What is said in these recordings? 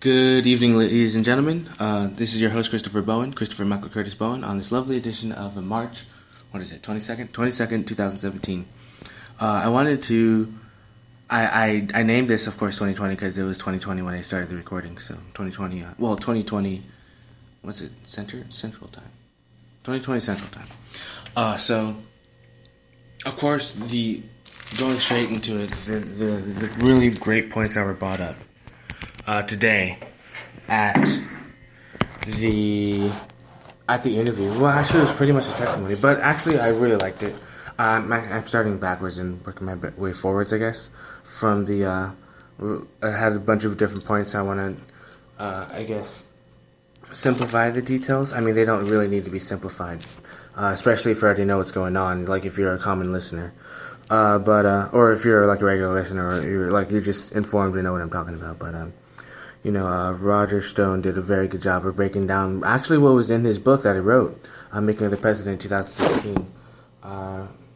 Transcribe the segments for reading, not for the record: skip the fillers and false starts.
Good evening, ladies and gentlemen. This is your host, Christopher Bowen, Christopher Michael Curtis Bowen, on this lovely edition of March, 22nd, 2017. I wanted to, I named this, of course, 2020 because it was 2020 when I started the recording, so 2020, 2020, what's it, Central Time? 2020 Central Time. So, of course, going straight into it, the really great points that were brought up today at the interview. Well, actually, it was pretty much a testimony, but actually, I really liked it. I'm starting backwards and working my way forwards, I guess. From I had a bunch of different points. I want to, I guess, simplify the details. I mean, they don't really need to be simplified, especially if you already know what's going on. Like if you're a common listener. Or if you're like a regular listener, or you're just informed and know what I'm talking about. But Roger Stone did a very good job of breaking down actually what was in his book that he wrote, Making the President in 2016.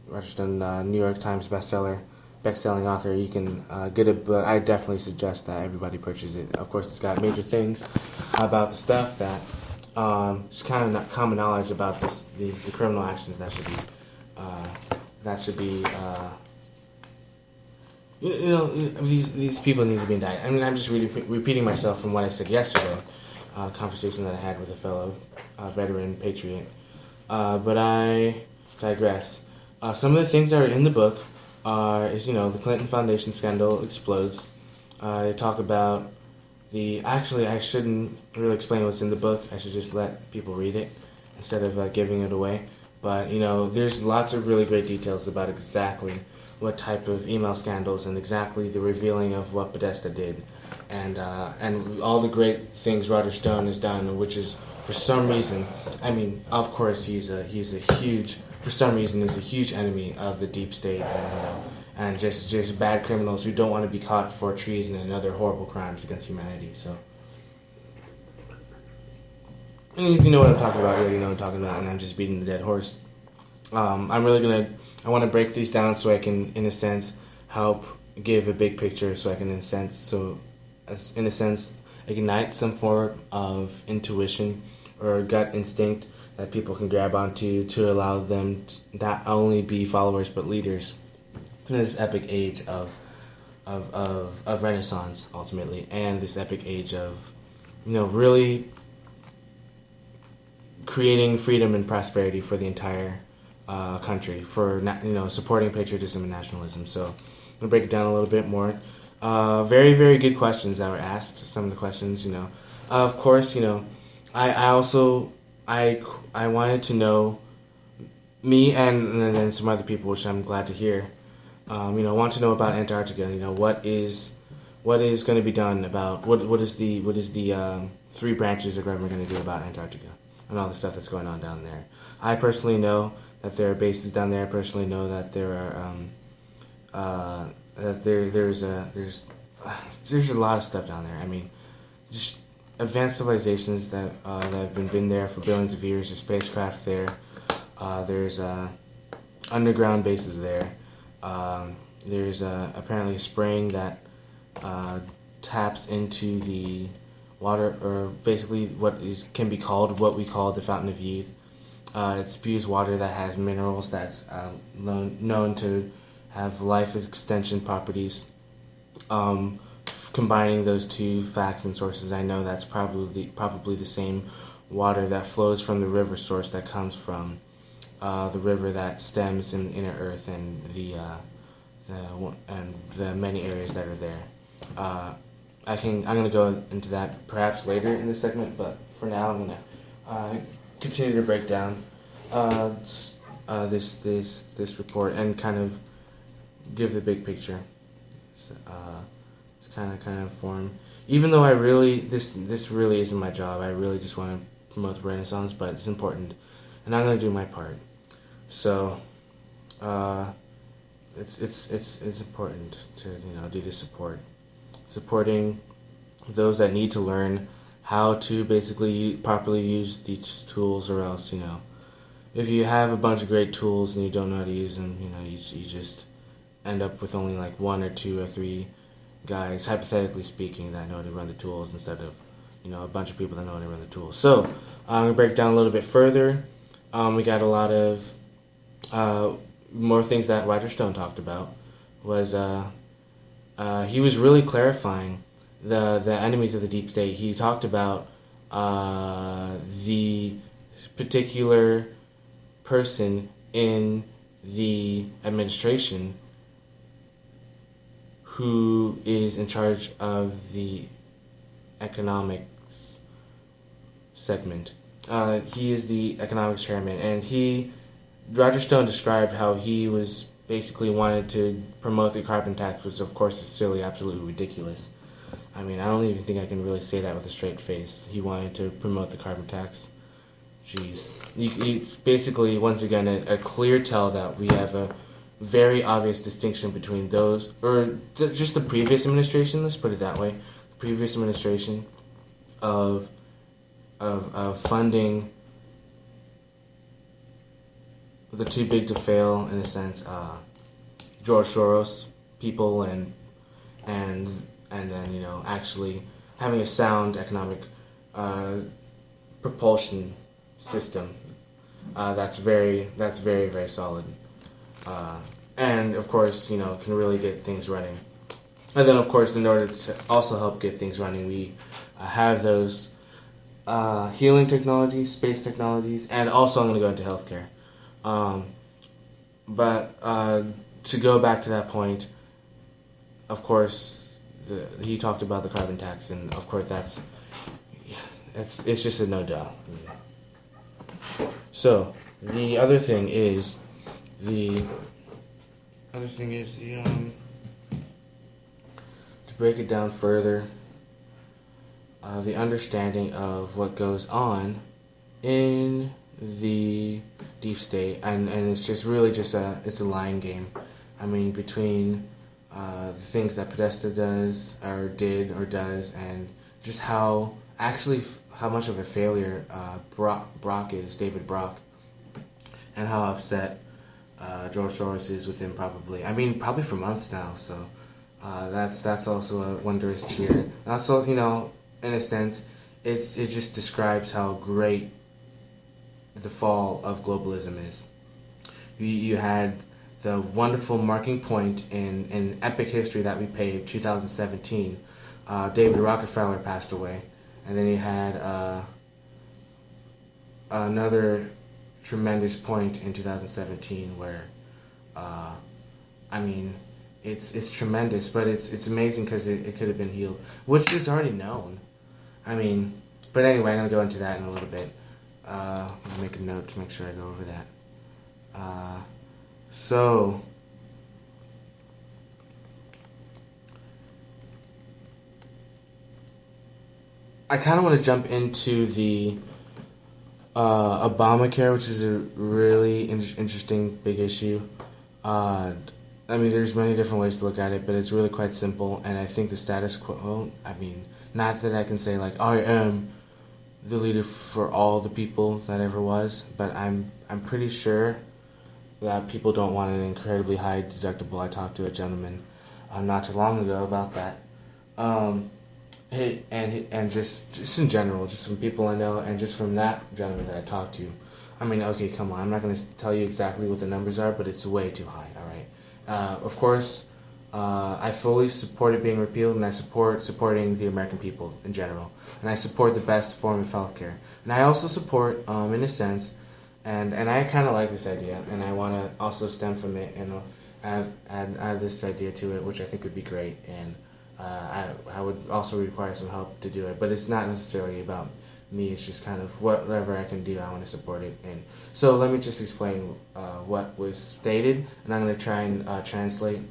Roger Stone, New York Times best-selling author. You can get it, but I definitely suggest that everybody purchase it. Of course, it's got major things about the stuff that just kind of not common knowledge about the criminal actions that should be. These people need to be indicted. I mean, I'm just repeating myself from what I said yesterday, a conversation that I had with a fellow veteran patriot. But I digress. Some of the things that are in the book is the Clinton Foundation scandal explodes. They talk about Actually, I shouldn't really explain what's in the book. I should just let people read it instead of giving it away. But, there's lots of really great details about exactly what type of email scandals and exactly the revealing of what Podesta did, and all the great things Roger Stone has done, which is for some reason, I mean, of course he's a huge enemy of the deep state and just bad criminals who don't want to be caught for treason and other horrible crimes against humanity. So, and if you know what I'm talking about, you know what I'm talking about, and I'm just beating the dead horse. I want to break these down so I can, in a sense, help give a big picture. So I can, in a sense, ignite some form of intuition or gut instinct that people can grab onto to allow them to not only be followers but leaders in this epic age of Renaissance, ultimately, and this epic age of really creating freedom and prosperity for the entire country, for supporting patriotism and nationalism. So I'm gonna break it down a little bit more. Very, very good questions that were asked. Some of the questions, of course, I wanted to know, me and then some other people, which I'm glad to hear. Want to know about Antarctica. What is going to be done about what is the three branches of government going to do about Antarctica and all the stuff that's going on down there. I personally know that there are bases down there. I personally know that there are there's a lot of stuff down there. I mean, just advanced civilizations that have been there for billions of years. There's spacecraft there. There's underground bases there. There's apparently a spring that taps into the water, or basically can be called what we call the Fountain of Youth. It spews water that has minerals that's known to have life extension properties. Combining those two facts and sources, I know that's probably the same water that flows from the river source that comes from the river that stems in inner Earth and the many areas that are there. I'm going to go into that perhaps later in this segment, but for now I'm going to continue to break down this report and kind of give the big picture. Kind of form. Even though this really isn't my job, I really just want to promote the Renaissance, but it's important, and I'm going to do my part. So, it's important to do the supporting those that need to learn how to basically properly use these tools, or else if you have a bunch of great tools and you don't know how to use them, you just end up with only like one or two or three guys, hypothetically speaking, that know how to run the tools instead of, a bunch of people that know how to run the tools. So I'm gonna break down a little bit further. We got a lot of more things that Roger Stone talked about. Was he was really clarifying the enemies of the deep state. He talked about the particular person in the administration who is in charge of the economics segment. He is the economics chairman, and Roger Stone described how he was basically wanted to promote the carbon tax, which of course is silly, absolutely ridiculous. I mean, I don't even think I can really say that with a straight face. He wanted to promote the carbon tax. Jeez. It's basically, once again, a clear tell that we have a very obvious distinction between those, or just the previous administration, let's put it that way, the previous administration of funding the too big to fail, in a sense, George Soros people, and then actually having a sound economic propulsion system that's very very solid, and of course can really get things running. And then of course, in order to also help get things running, we have those healing technologies, space technologies, and also I'm going to go into healthcare. But to go back to that point, of course, he talked about the carbon tax, and of course it's just a no doubt. So the other thing is to break it down further, the understanding of what goes on in the deep state, and it's just really just it's a line game. I mean, between the things that Podesta does or did or does, and just how much of a failure Brock is, David Brock, and how upset George Soros is with him. Probably for months now. So that's also a wondrous cheer. Also, in a sense, it just describes how great the fall of globalism is. You had the wonderful marking point in epic history that we paved, 2017. David Rockefeller passed away, and then you had another tremendous point in 2017 where, it's tremendous, but it's amazing because it could have been healed, which is already known. But anyway, I'm going to go into that in a little bit. I'll make a note to make sure I go over that. So I kind of want to jump into the Obamacare, which is a really interesting big issue. There's many different ways to look at it, but it's really quite simple, and I think the status quo, not that I can say like I am the leader for all the people that ever was, but I'm pretty sure that people don't want an incredibly high deductible. I talked to a gentleman not too long ago about that, and just in general, just from people I know, and just from that gentleman that I talked to. Okay, come on, I'm not going to tell you exactly what the numbers are, but it's way too high. All right, of course. I fully support it being repealed, and I support supporting the American people in general, and I support the best form of healthcare. And I also support, in a sense, and I kind of like this idea, and I want to also stem from it and add this idea to it, which I think would be great. And I would also require some help to do it, but it's not necessarily about me. It's just kind of whatever I can do, I want to support it. And so let me just explain what was stated, and I'm going to try and translate.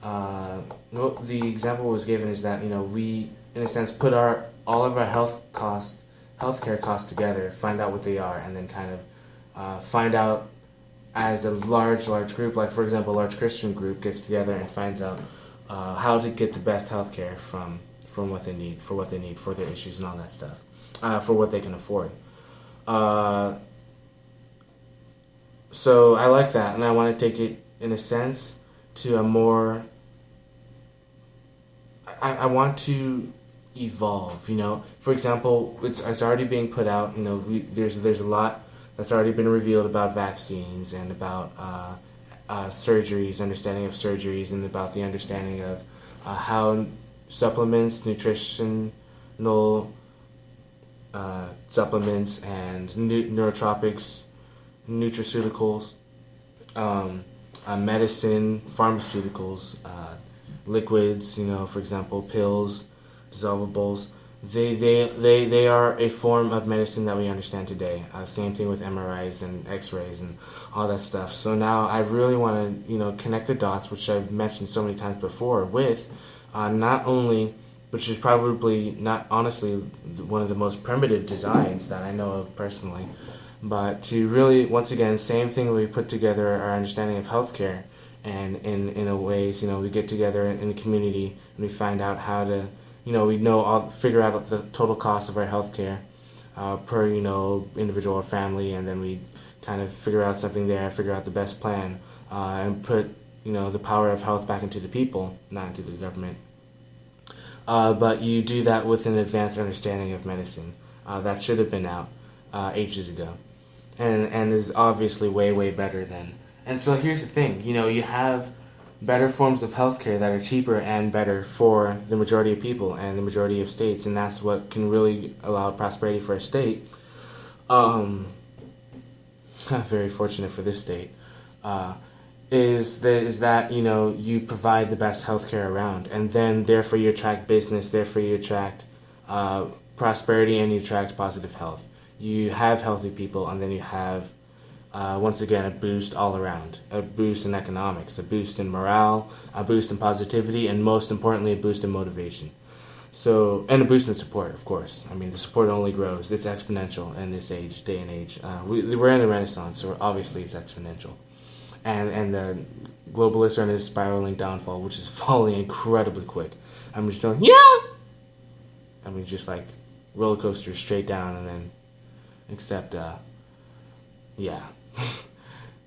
The example was given is that we, in a sense, put all of our healthcare costs together, find out what they are, and then kind of find out as a large group, like for example, a large Christian group gets together and finds out how to get the best healthcare from what they need for their issues and all that stuff, for what they can afford. So I like that, and I want to take it in a sense to a more I want to evolve. For example, it's already being put out. There's a lot that's already been revealed about vaccines and about surgeries, understanding of surgeries, and about the understanding of how supplements, nutritional supplements, and neurotropics, nutraceuticals, medicine, pharmaceuticals, liquids, for example, pills, dissolvables. They are a form of medicine that we understand today. Same thing with MRIs and X-rays and all that stuff. So now I really want to, connect the dots, which I've mentioned so many times before, with not only, which is probably not honestly one of the most primitive designs that I know of personally, but to really, once again, same thing we put together our understanding of healthcare, and in a ways, we get together in a community and we find out how to, figure out the total cost of our healthcare per, individual or family, and then we kind of figure out something there, figure out the best plan, and put, the power of health back into the people, not into the government. But you do that with an advanced understanding of medicine that should have been out ages ago, and is obviously way, way better than. And so here's the thing, you have better forms of healthcare that are cheaper and better for the majority of people and the majority of states, and that's what can really allow prosperity for a state. Very fortunate for this state. Is that you provide the best healthcare around, and then therefore you attract business, therefore you attract prosperity, and you attract positive health. You have healthy people, and then you have once again a boost all around, a boost in economics, a boost in morale, a boost in positivity, and most importantly a boost in motivation. So, and a boost in support, of course. I mean, the support only grows. It's exponential in this day and age. We're in a renaissance, so obviously it's exponential. And the globalists are in a spiraling downfall, which is falling incredibly quick. I'm just going, just like roller coaster straight down, and then, except, the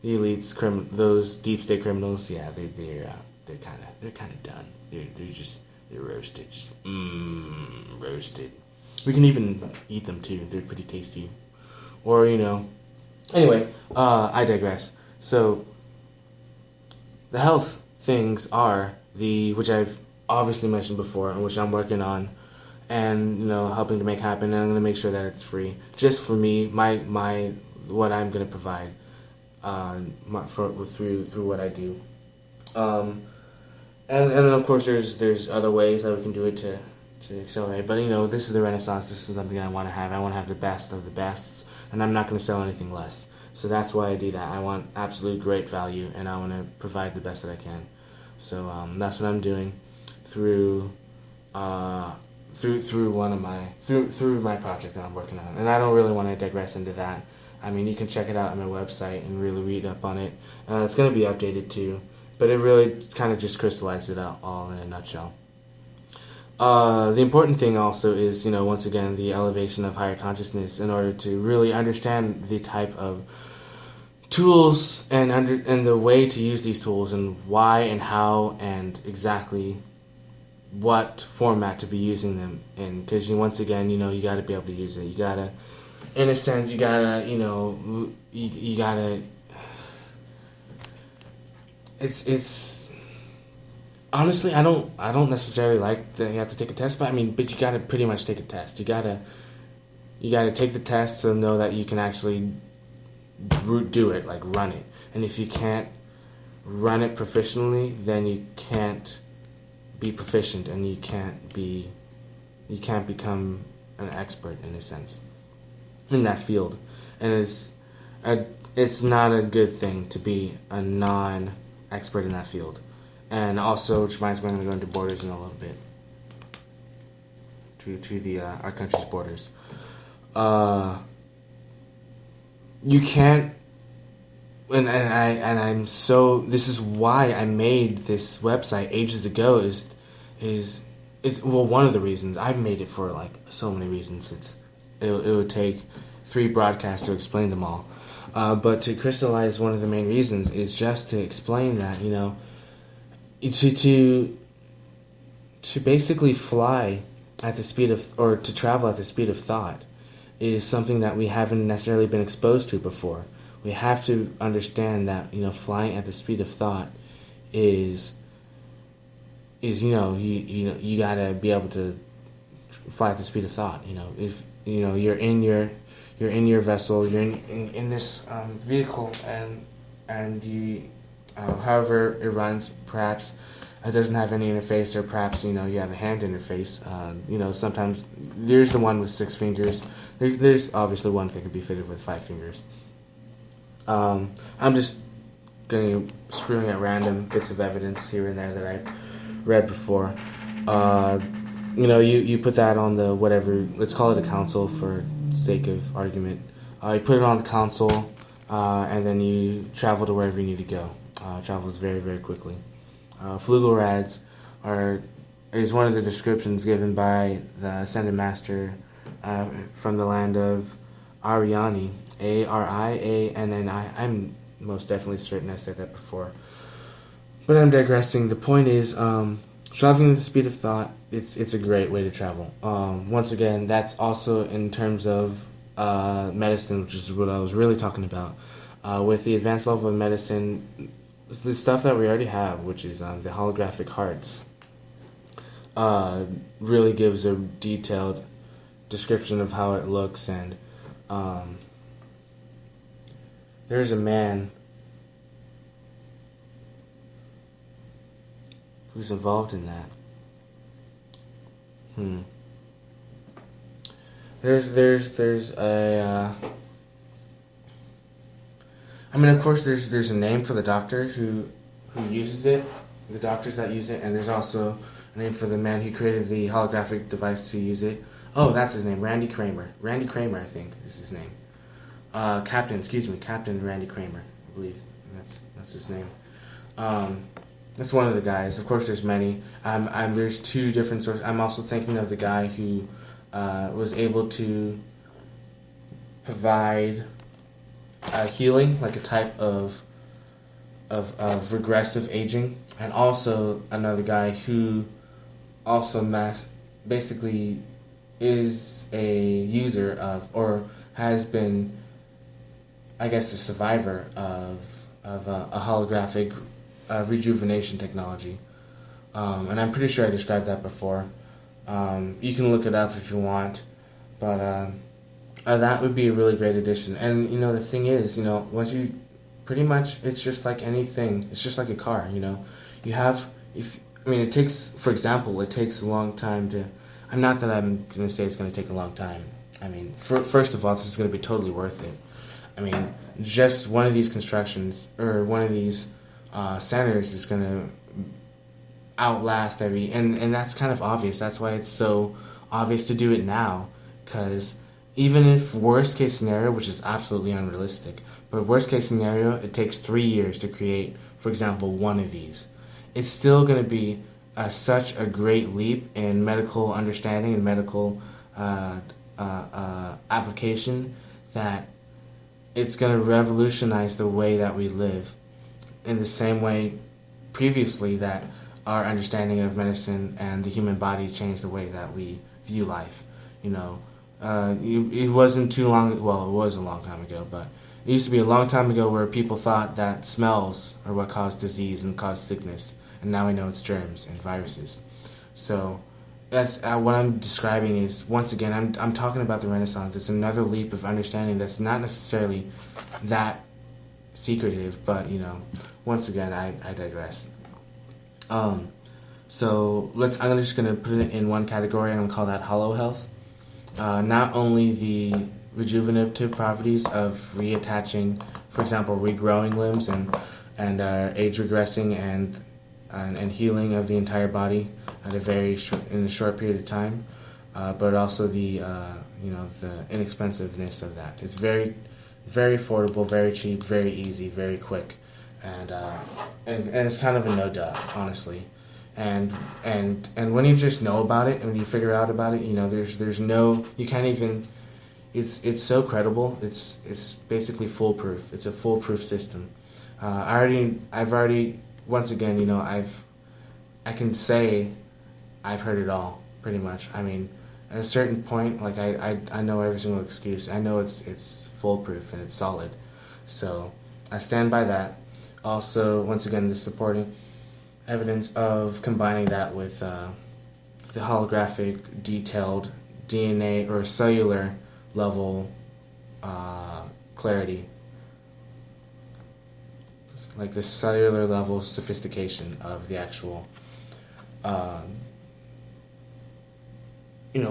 elites, those deep state criminals, they're kind of done. They're roasted, roasted. We can even eat them too. They're pretty tasty. Or anyway, I digress. So the health things are which I've obviously mentioned before, and which I'm working on, and helping to make happen. And I'm going to make sure that it's free, just for me, my what I'm going to provide, through what I do. And then of course there's other ways that we can do it to accelerate. But this is the Renaissance. This is something I want to have. I want to have the best of the bests, and I'm not going to sell anything less. So that's why I do that. I want absolute great value, and I want to provide the best that I can. So that's what I'm doing through my project that I'm working on. And I don't really want to digress into that. I mean, you can check it out on my website and really read up on it. It's going to be updated too, but it really kind of just crystallized it out all in a nutshell. The important thing also is, once again, the elevation of higher consciousness in order to really understand the type of tools and the way to use these tools, and why and how and exactly what format to be using them in. Because once again, you got to be able to use it. You got to, in a sense, you gotta, you gotta. It's honestly, I don't necessarily like that you have to take a test, but but you gotta pretty much take a test. You gotta take the test to know that you can actually do it, like run it. And if you can't run it proficiently, then you can't be proficient, and you can't become an expert in a sense in that field. And it's not a good thing to be a non-expert in that field. And also, which reminds me, I'm going to go into borders in a little bit, to the our country's borders. You can't, and I'm so. This is why I made this website ages ago. Is one of the reasons. I've made it for like so many reasons. It would take 3 broadcasts to explain them all. But to crystallize, one of the main reasons is just to explain that, to basically fly at the speed of, or to travel at the speed of thought, is something that we haven't necessarily been exposed to before. We have to understand that, flying at the speed of thought is you gotta be able to fly at the speed of thought. If you're in your vessel, you're in this vehicle, and you however it runs, perhaps it doesn't have any interface, or perhaps you have a hand interface. Sometimes there's the one with 6 fingers. There's obviously one that can be fitted with 5 fingers. I'm just going to screwing at random bits of evidence here and there that I've read before. You put that on the whatever, let's call it a console for sake of argument. You put it on the console, and then you travel to wherever you need to go. Travels very, very quickly. Flugel is one of the descriptions given by the Ascended Master from the land of Arianni, Arianni. I'm most definitely certain I said that before, but I'm digressing. The point is, traveling at the speed of thought, it's a great way to travel. Once again, that's also in terms of medicine, which is what I was really talking about. With the advanced level of medicine, the stuff that we already have, which is the holographic hearts, really gives a detailed description of how it looks. And there's a man who's involved in that. There's a of course there's a name for the doctor who uses it, the doctors that use it, and there's also a name for the man who created the holographic device to use it. Oh, that's his name, Randy Kramer. Randy Kramer, I think, is his name. Captain Randy Kramer, I believe. That's his name. That's one of the guys. Of course, there's many. There's 2 different sources. I'm also thinking of the guy who was able to provide healing, like a type of regressive aging, and also another guy who also basically is a user of, or has been, I guess, a survivor of a holographic rejuvenation technology. And I'm pretty sure I described that before. You can look it up if you want, but that would be a really great addition. And the thing is, once you, pretty much, it's just like anything. It's just like a car. It takes, for example, it takes a long time to. I'm not that I'm going to say it's going to take a long time. First of all, this is going to be totally worth it. Just one of these constructions, or one of these centers, is going to outlast and that's kind of obvious. That's why it's so obvious to do it now, because even if worst case scenario, which is absolutely unrealistic, but worst case scenario, it takes 3 years to create, for example, one of these. It's still going to be such a great leap in medical understanding and medical application, that it's going to revolutionize the way that we live, in the same way previously that our understanding of medicine and the human body changed the way that we view life. It wasn't too long, well, it was a long time ago, but it used to be a long time ago where people thought that smells are what caused disease and caused sickness, and now we know it's germs and viruses. So that's what I'm describing is, once again, I'm talking about the Renaissance. It's another leap of understanding that's not necessarily that secretive, but once again, I digress. So I'm just gonna put it in one category. I'm gonna call that hollow health. Not only the rejuvenative properties of reattaching, for example, regrowing limbs and age regressing and healing of the entire body in a short period of time, but also the inexpensiveness of that. It's very, very affordable, very cheap, very easy, very quick, and it's kind of a no duh, honestly. And when you just know about it and when you figure out about it, there's no, you can't even. It's so credible. It's basically foolproof. It's a foolproof system. I've already once again, I can say I've heard it all pretty much. I mean, at a certain point, like I know every single excuse. I know it's foolproof and it's solid. So I stand by that. Also, once again, the supporting evidence of combining that with the holographic, detailed DNA or cellular level clarity, like the cellular level sophistication of the actual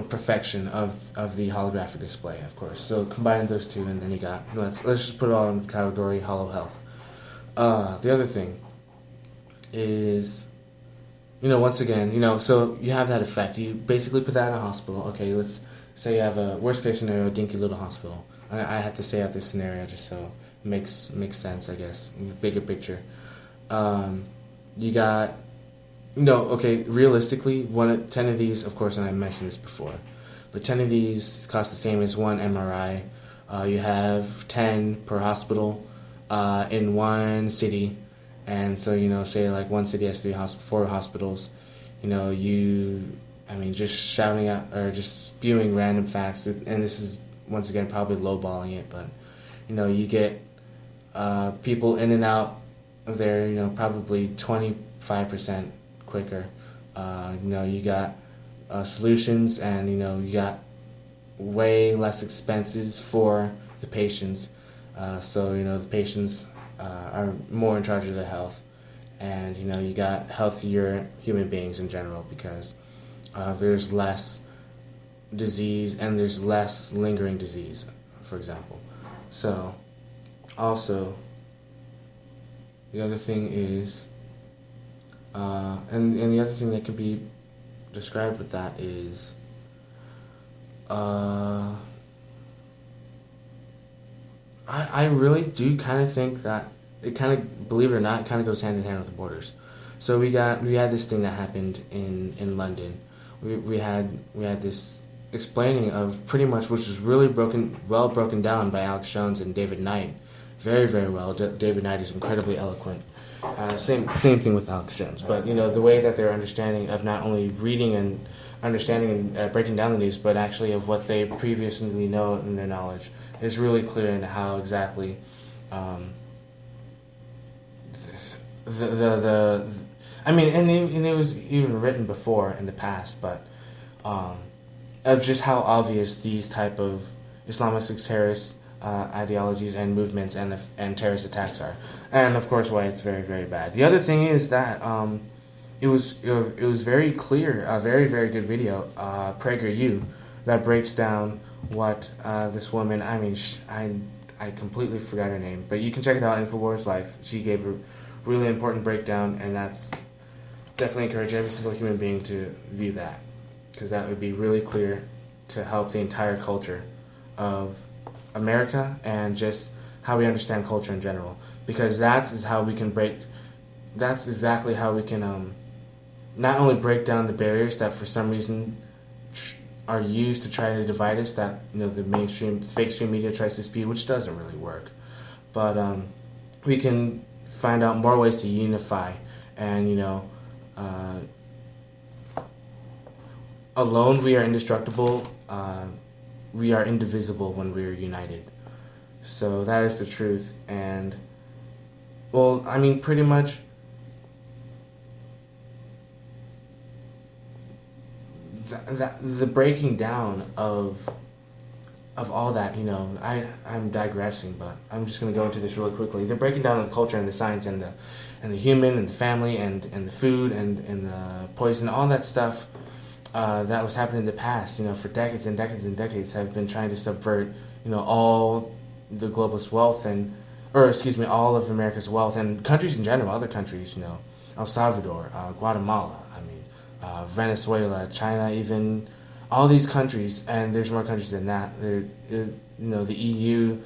perfection of the holographic display, of course. So combine those two, and then you got let's just put it all in the category hollow health. The other thing is, once again, so you have that effect. You basically put that in a hospital. Okay, let's say you have a worst case scenario, dinky little hospital. I have to say out this scenario just so it makes sense, I guess, bigger picture. You got, okay, realistically, 10 of these, of course, and I mentioned this before, but 10 of these cost the same as one MRI. You have 10 per hospital in one city. And so, say like one city has 4 hospitals, just shouting out or just spewing random facts. And this is, once again, probably lowballing it, but, you get people in and out of there, probably 25% quicker. You got solutions and, you got way less expenses for the patients. So, the patients are more in charge of their health, and you got healthier human beings in general because there's less disease and there's less lingering disease, for example. So also the other thing is and the other thing that could be described with that is I really do kind of think that it kind of, believe it or not, it kind of goes hand in hand with the borders. So we had this thing that happened in London. We had this explaining of pretty much, which was really well broken down by Alex Jones and David Knight, very, very well. David Knight is incredibly eloquent. Same thing with Alex Jones, but the way that their understanding of not only reading and understanding and breaking down the news, but actually of what they previously know in their knowledge is really clear in how exactly and it was even written before in the past, but of just how obvious these type of Islamist terrorist ideologies and movements and terrorist attacks are, and of course why it's very, very bad. The other thing is that it was very clear, a very, very good video, PragerU, that breaks down what this woman. I completely forgot her name, but you can check it out. Infowars Life. She gave a really important breakdown, and that's definitely encourage every single human being to view that, because that would be really clear to help the entire culture of America and just how we understand culture in general. Because that's exactly how we can not only break down the barriers that for some reason are used to try to divide us, that the mainstream fake stream media tries to spew, which doesn't really work, but we can find out more ways to unify, and alone we are indestructible, we are indivisible when we are united. So that is the truth. And pretty much the breaking down of all that, I'm digressing, but I'm just going to go into this really quickly. The breaking down of the culture and the science and the human and the family and the food and the poison, all that stuff that was happening in the past, for decades and decades and decades, have been trying to subvert, all the globalist wealth all of America's wealth and countries in general, other countries, El Salvador, Guatemala, Venezuela, China, even all these countries, and there's more countries than that. The EU,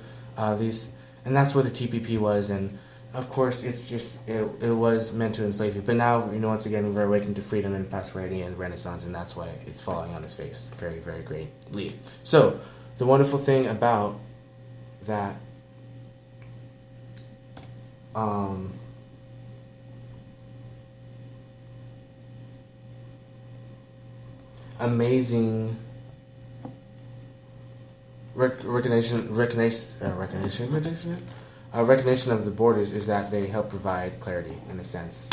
these, and that's what the TPP was. And of course, it's just it was meant to enslave you. But now, once again, we're awakened to freedom and prosperity and Renaissance, and that's why it's falling on its face very, very greatly. So, the wonderful thing about that. amazing recognition of the borders is that they help provide clarity in a sense.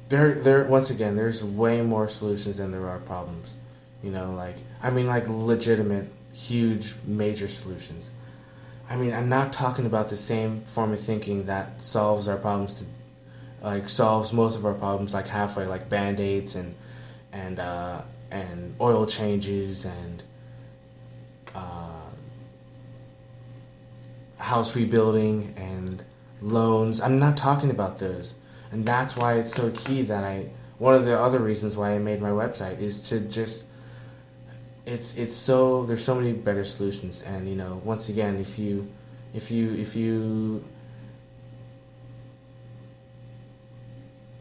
There once again, there's way more solutions than there are problems. Like legitimate, huge, major solutions. I'm not talking about the same form of thinking that solves our problems solves most of our problems like halfway, like band-aids and oil changes and house rebuilding and loans. I'm not talking about those, and that's why it's so key that one of the other reasons why I made my website is to just there's so many better solutions. And once again, if you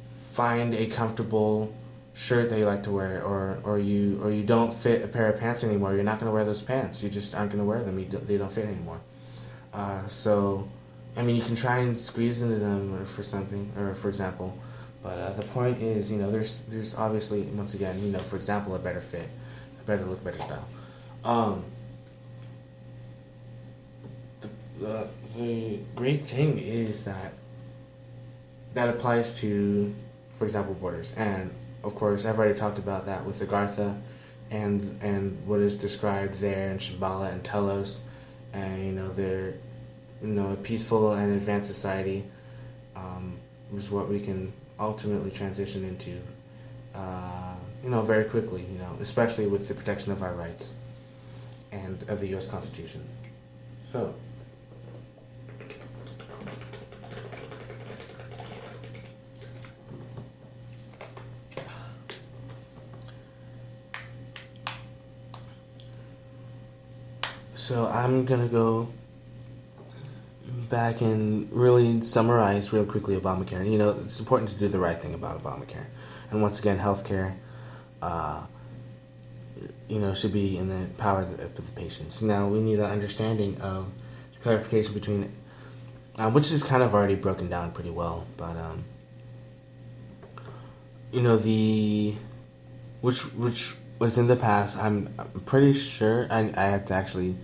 find a comfortable shirt that you like to wear, or you don't fit a pair of pants anymore, you're not going to wear those pants. You just aren't going to wear them. They don't fit anymore. You can try and squeeze into them for something, or for example, but the point is, there's obviously, once again, for example, a better fit, a better look, better style. The great thing is that applies to, for example, borders, and of course, I've already talked about that with Agartha, and what is described there in Shambhala and Telos, and they're a peaceful and advanced society is what we can ultimately transition into, very quickly, especially with the protection of our rights and of the U.S. Constitution. So I'm going to go back and really summarize real quickly Obamacare. It's important to do the right thing about Obamacare. And once again, healthcare, should be in the power of the patients. Now, we need an understanding of clarification between, which is kind of already broken down pretty well, but, which was in the past. I'm pretty sure, I have to actually,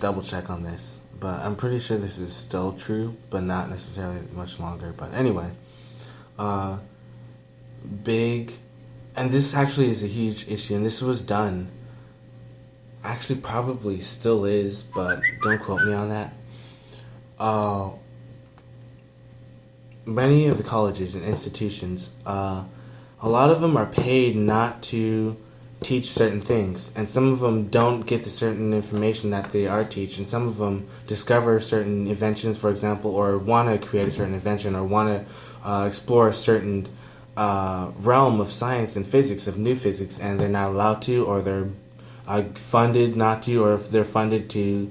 double check on this, but I'm pretty sure this is still true, but not necessarily much longer. But anyway, and this actually is a huge issue, and this was done, actually probably still is, but don't quote me on that. Many of the colleges and institutions, a lot of them are paid not to teach certain things, and some of them don't get the certain information that they are teaching. Some of them discover certain inventions, for example, or want to create a certain invention, or want to explore a certain realm of science and physics, of new physics, and they're not allowed to, or they're funded not to, or if they're funded to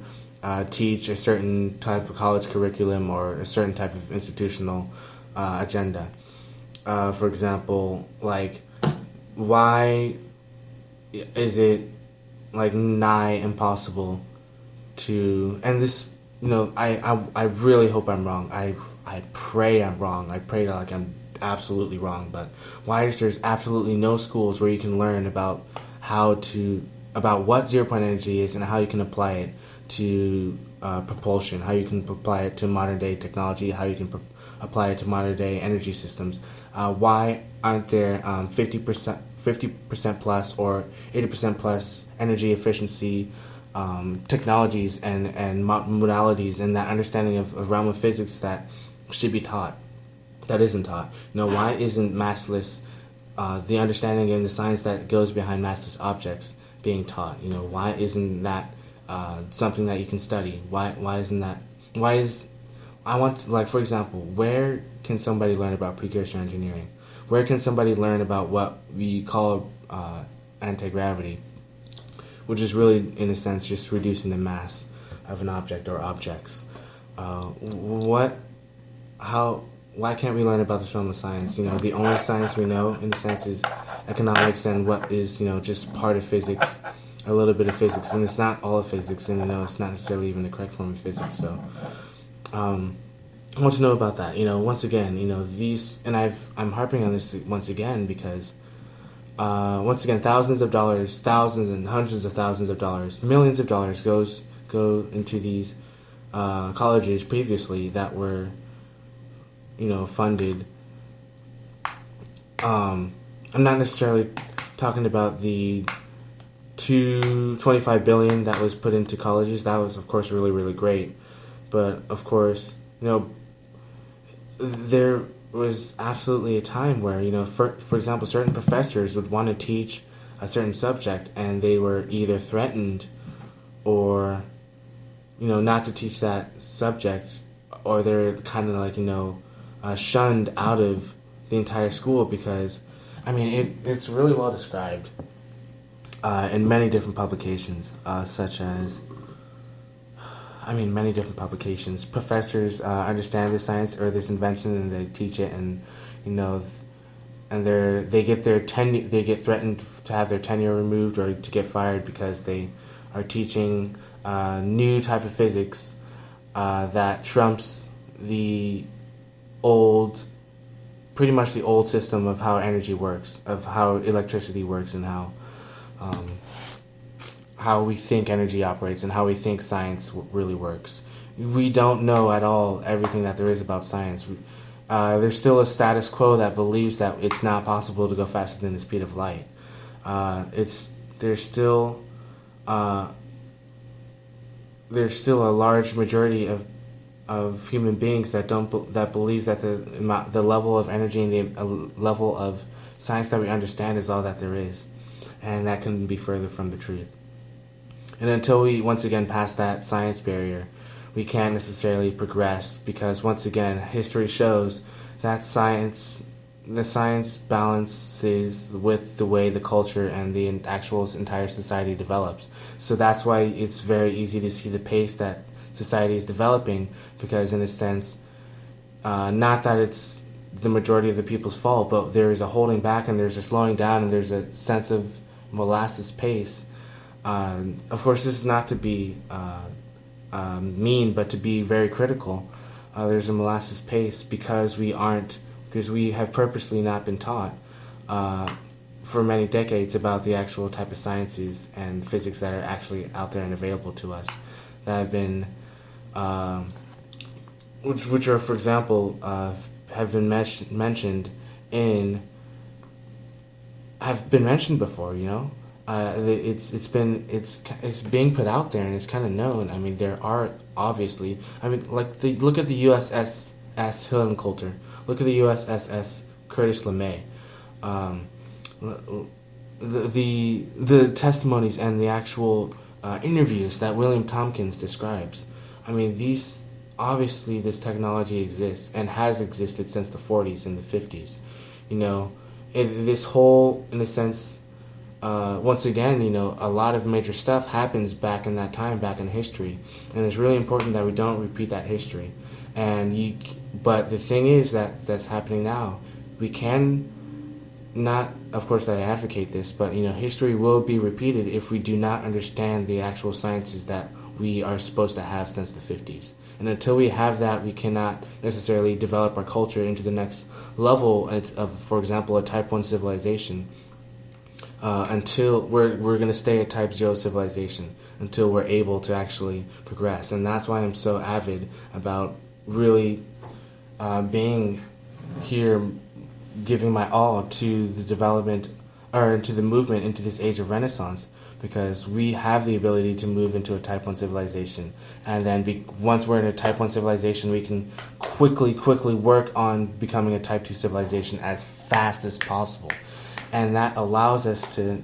teach a certain type of college curriculum or a certain type of institutional agenda. For example, why is it nigh impossible to, and this, I really hope I'm wrong. I pray I'm wrong. I pray I'm absolutely wrong. But why is there's absolutely no schools where you can learn about what zero-point energy is and how you can apply it to propulsion, how you can apply it to modern day technology, how you can apply it to modern day energy systems. Why aren't there 50% plus or 80% plus energy efficiency technologies and modalities and that understanding of a realm of physics that should be taught, that isn't taught? Why isn't massless, the understanding and the science that goes behind massless objects being taught? Why isn't that something that you can study? Why isn't that? For example, where can somebody learn about precursor engineering? Where can somebody learn about what we call anti-gravity, which is really, in a sense, just reducing the mass of an object or objects? Why can't we learn about this realm of science? The only science we know, in a sense, is economics and what is, just part of physics, a little bit of physics, and it's not all of physics, and it's not necessarily even the correct form of physics. So, I want to know about that. Once again, these, and I'm harping on this once again because once again, thousands of dollars, thousands and hundreds of thousands of dollars, millions of dollars go into these colleges previously that were, funded. I'm not necessarily talking about the $225 billion that was put into colleges. That was, of course, really, really great. But, of course, there was absolutely a time where, for example, certain professors would want to teach a certain subject and they were either threatened or, not to teach that subject, or they're kind of like, shunned out of the entire school because, it's really well described in many different publications, such as, many different publications. Professors understand this science or this invention, and they teach it, and and they get threatened to have their tenure removed or to get fired because they are teaching new type of physics that trumps pretty much the old system of how energy works, of how electricity works, and how we think energy operates and how we think science really works. We don't know at all everything that there is about science. There's still a status quo that believes that it's not possible to go faster than the speed of light. There's still a large majority of human beings that believe that the level of energy and the level of science that we understand is all that there is, and that couldn't be further from the truth. And until we once again pass that science barrier, we can't necessarily progress, because once again, history shows that the science balances with the way the culture and the actual entire society develops. So that's why it's very easy to see the pace that society is developing, because in a sense, not that it's the majority of the people's fault, but there is a holding back and there's a slowing down and there's a sense of molasses pace. Of course, this is not to be mean, but to be very critical. There's a molasses pace because we have purposely not been taught for many decades about the actual type of sciences and physics that are actually out there and available to us, that have been, which are, for example, have been mentioned before. It's being put out there and it's kind of known. There are obviously, look at the USS Hillenkoetter, look at the USS Curtis LeMay, the testimonies and the actual interviews that William Tompkins describes. This technology exists and has existed since the 40s and the 50s. This whole, in a sense. Once again, a lot of major stuff happens back in that time, back in history, and it's really important that we don't repeat that history. But the thing is that's happening now. We can not, of course, that I advocate this, but history will be repeated if we do not understand the actual sciences that we are supposed to have since the 50s. And until we have that, we cannot necessarily develop our culture into the next level of, for example, a Type 1 civilization. Until we're going to stay at Type 0 civilization until we're able to actually progress. And that's why I'm so avid about really being here, giving my all to the development, or to the movement into this age of Renaissance, because we have the ability to move into a Type 1 civilization. And then once we're in a Type 1 civilization, we can quickly work on becoming a Type 2 civilization as fast as possible. And that allows us to,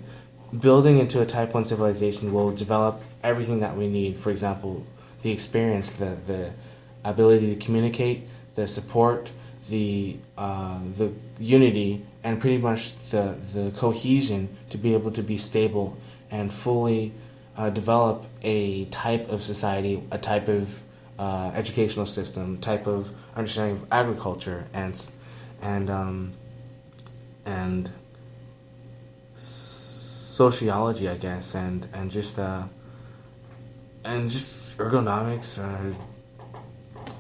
building into a Type 1 civilization will develop everything that we need. For example, the experience, the ability to communicate, the support, the unity, and pretty much the cohesion to be able to be stable and fully develop a type of society, a type of educational system, type of understanding of agriculture, and sociology, I guess, and just ergonomics,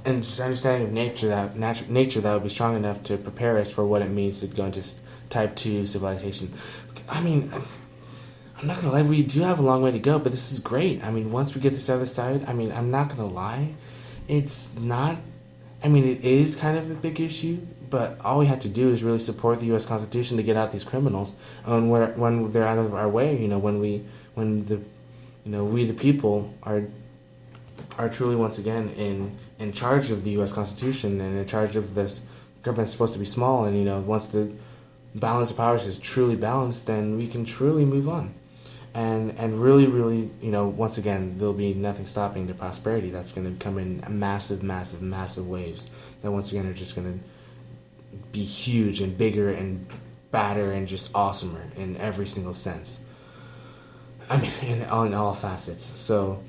and just understanding of nature that would be strong enough to prepare us for what it means to go into Type 2 civilization. I mean, I'm not gonna lie, we do have a long way to go, but this is great. I mean, once we get this other side, I mean, I'm not gonna lie, it's not. I mean, it is kind of a big issue, but all we have to do is really support the U.S. Constitution to get out these criminals, and when they're out of our way, when we the people are truly once again in charge of the U.S. Constitution and in charge of this government's supposed to be small, and once the balance of powers is truly balanced, then we can truly move on, and really once again there'll be nothing stopping the prosperity that's going to come in massive waves that once again are just going to be huge and bigger and badder and just awesomer in every single sense. I mean, in all facets. So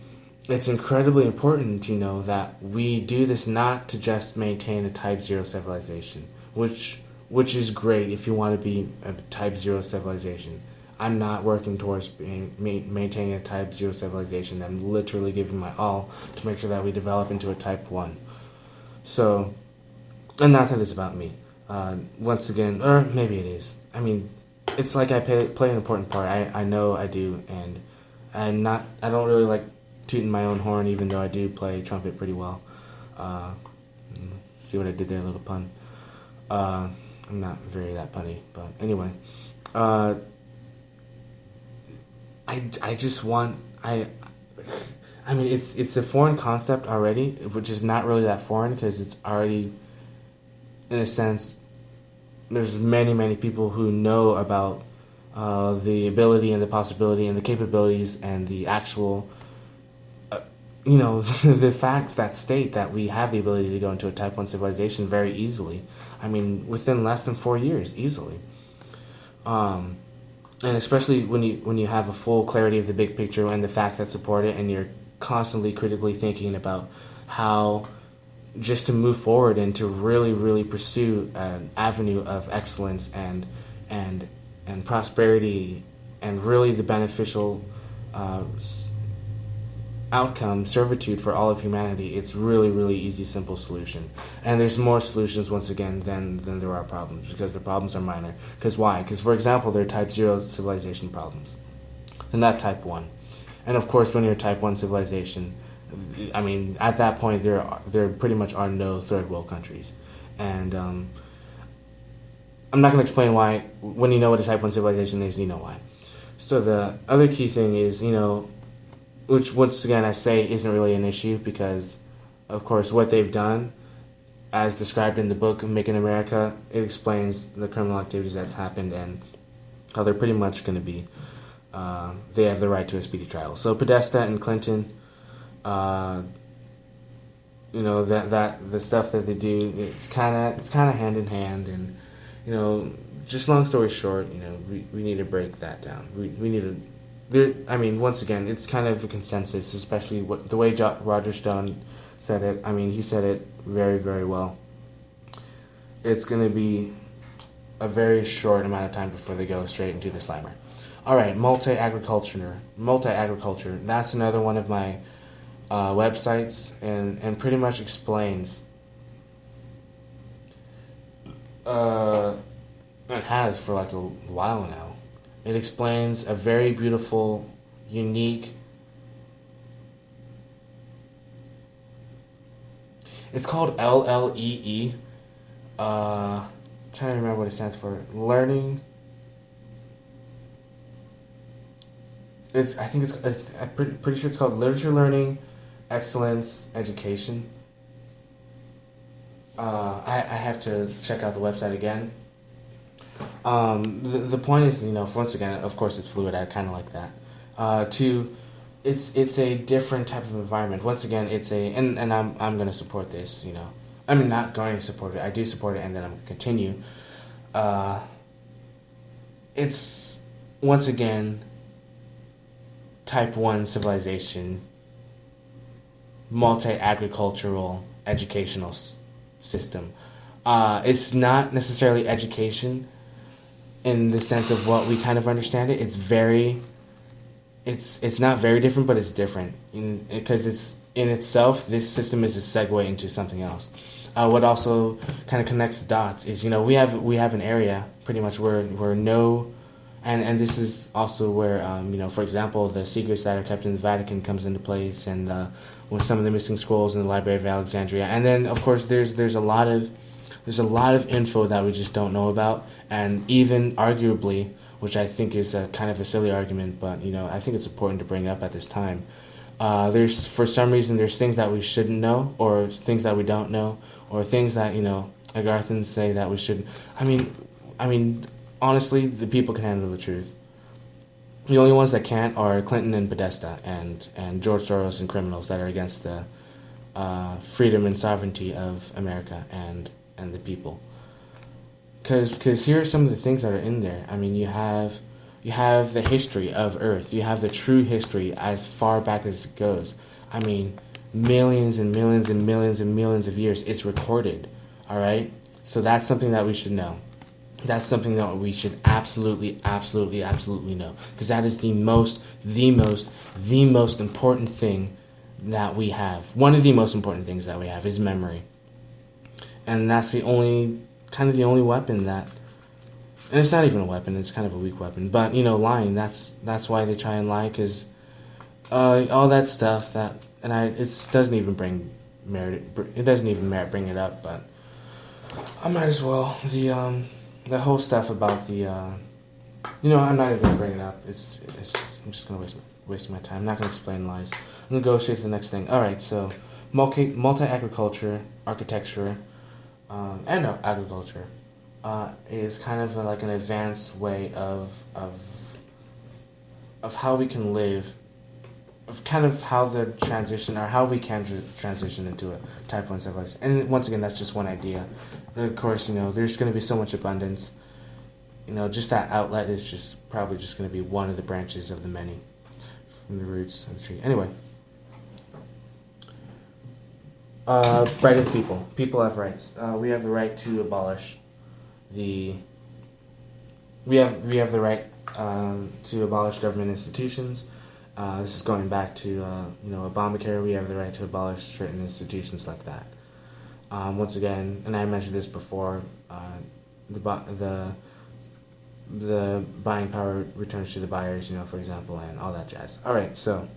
it's incredibly important, that we do this not to just maintain a Type 0 civilization, which is great if you want to be a Type 0 civilization. I'm not working towards maintaining a Type 0 civilization. I'm literally giving my all to make sure that we develop into a Type 1. So, and not that it's about me. Once again, or maybe it is. I mean, it's like I play an important part. I know I do, and I don't really like tooting my own horn, even though I do play trumpet pretty well. See what I did there, a little pun. I'm not very that punny, but anyway. I just want, I mean, it's a foreign concept already, which is not really that foreign, because it's already, in a sense, there's many people who know about the ability and the possibility and the capabilities and the actual, the facts that state that we have the ability to go into a Type 1 civilization very easily. I mean, within less than 4 years, easily. And especially when you have a full clarity of the big picture and the facts that support it, and you're constantly critically thinking about how just to move forward and to really pursue an avenue of excellence and prosperity and really the beneficial outcome, servitude for all of humanity. It's really easy, simple solution. And there's more solutions, once again, than there are problems, because the problems are minor. Because why? Because, for example, they're Type 0 civilization problems. They're not Type 1. And, of course, when you're a Type 1 civilization, I mean, at that point, there pretty much are no third world countries. And I'm not going to explain why. When you know what a Type 1 civilization is, you know why. So the other key thing is, which once again I say isn't really an issue, because, of course, what they've done, as described in the book Making America, it explains the criminal activities that's happened and how they're pretty much going to be, they have the right to a speedy trial. So Podesta and Clinton, that the stuff that they do, it's kind of hand in hand, and just long story short, we need to break that down. We need to. Once again, it's kind of a consensus, especially the way Roger Stone said it. I mean, he said it very, very well. It's going to be a very short amount of time before they go straight into the slammer. All right, multi-agriculture. That's another one of my websites, and pretty much explains. It has for like a while now. It explains a very beautiful, unique. It's called LLEE. Trying to remember what it stands for. Learning. I'm pretty sure it's called Literature Learning Excellence Education. I have to check out the website again. The point is, once again, of course, it's fluid. I kind of like that. It's a different type of environment. Once again, and I'm going to support this. I'm not going to support it. I do support it, and then I'm going to continue. It's once again Type 1 civilization, multi-agricultural educational system. It's not necessarily education in the sense of what we kind of understand it. It's not very different, but it's different because it's in itself. This system is a segue into something else. What also kind of connects the dots is we have an area pretty much where no and this is also where for example, the secrets that are kept in the Vatican comes into place, and with some of the missing scrolls in the Library of Alexandria, and then of course there's a lot of info that we just don't know about, and even arguably, which I think is a kind of a silly argument, but I think it's important to bring up at this time. There's for some reason there's things that we shouldn't know, or things that we don't know, or things that Agarthans say that we shouldn't. I mean, honestly, the people can handle the truth. The only ones that can't are Clinton and Podesta and George Soros and criminals that are against the freedom and sovereignty of America and the people. Because here are some of the things that are in there. I mean, you have the history of Earth. You have the true history as far back as it goes. I mean, millions and millions and millions and millions of years. It's recorded, all right? So that's something that we should know. That's something that we should absolutely, absolutely, absolutely know. Because that is the most important thing that we have. One of the most important things that we have is memory. And that's the only weapon that... And it's not even a weapon, it's kind of a weak weapon. But, lying, that's why they try and lie, because all that stuff, it doesn't even merit bringing it up, but I might as well. The whole stuff about the, I'm not even going to bring it up. I'm just going to waste my time. I'm not going to explain lies. I'm going to go straight to the next thing. Alright, so, multi-agriculture, architecture, and agriculture is kind of like an advanced way of how we can live, of kind of how the transition, or how we can transition into a type 1 civilization. And once again, that's just one idea. And of course, there's going to be so much abundance. Just that outlet is probably just going to be one of the branches of the many from the roots of the tree. Anyway. Right of people. People have rights. We have the right to abolish we have the right to abolish government institutions. This is going back to Obamacare. We have the right to abolish certain institutions like that. Once again, and I mentioned this before, the buying power returns to the buyers, for example, and all that jazz. All right, so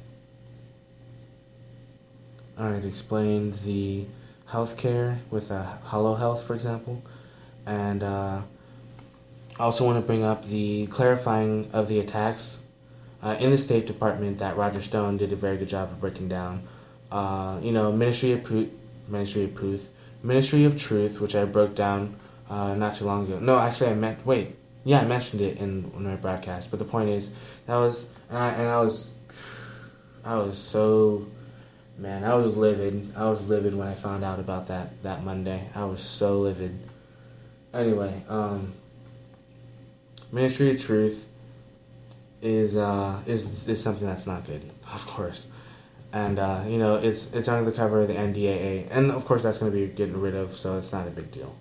I already explained the healthcare with Hollow Health, for example. And I also want to bring up the clarifying of the attacks in the State Department that Roger Stone did a very good job of breaking down. Ministry of Truth, which I broke down not too long ago. No, actually, I mentioned it in my broadcast. But the point is, I was so... Man, I was livid. I was livid when I found out about that Monday. I was so livid. Anyway, Ministry of Truth is something that's not good, of course. And it's under the cover of the NDAA, and of course that's going to be getting rid of, so it's not a big deal.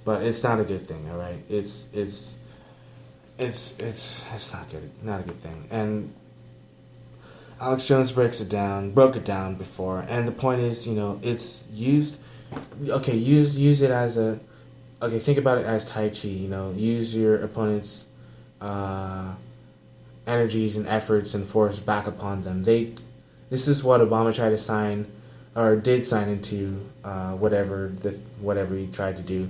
But it's not a good thing, all right? It's not good, not a good thing. And Alex Jones broke it down before, and the point is, it's used. Okay, use it as a. Okay, think about it as Tai Chi. Use your opponent's energies and efforts and force back upon them. This is what Obama tried to sign, or did sign into, whatever he tried to do,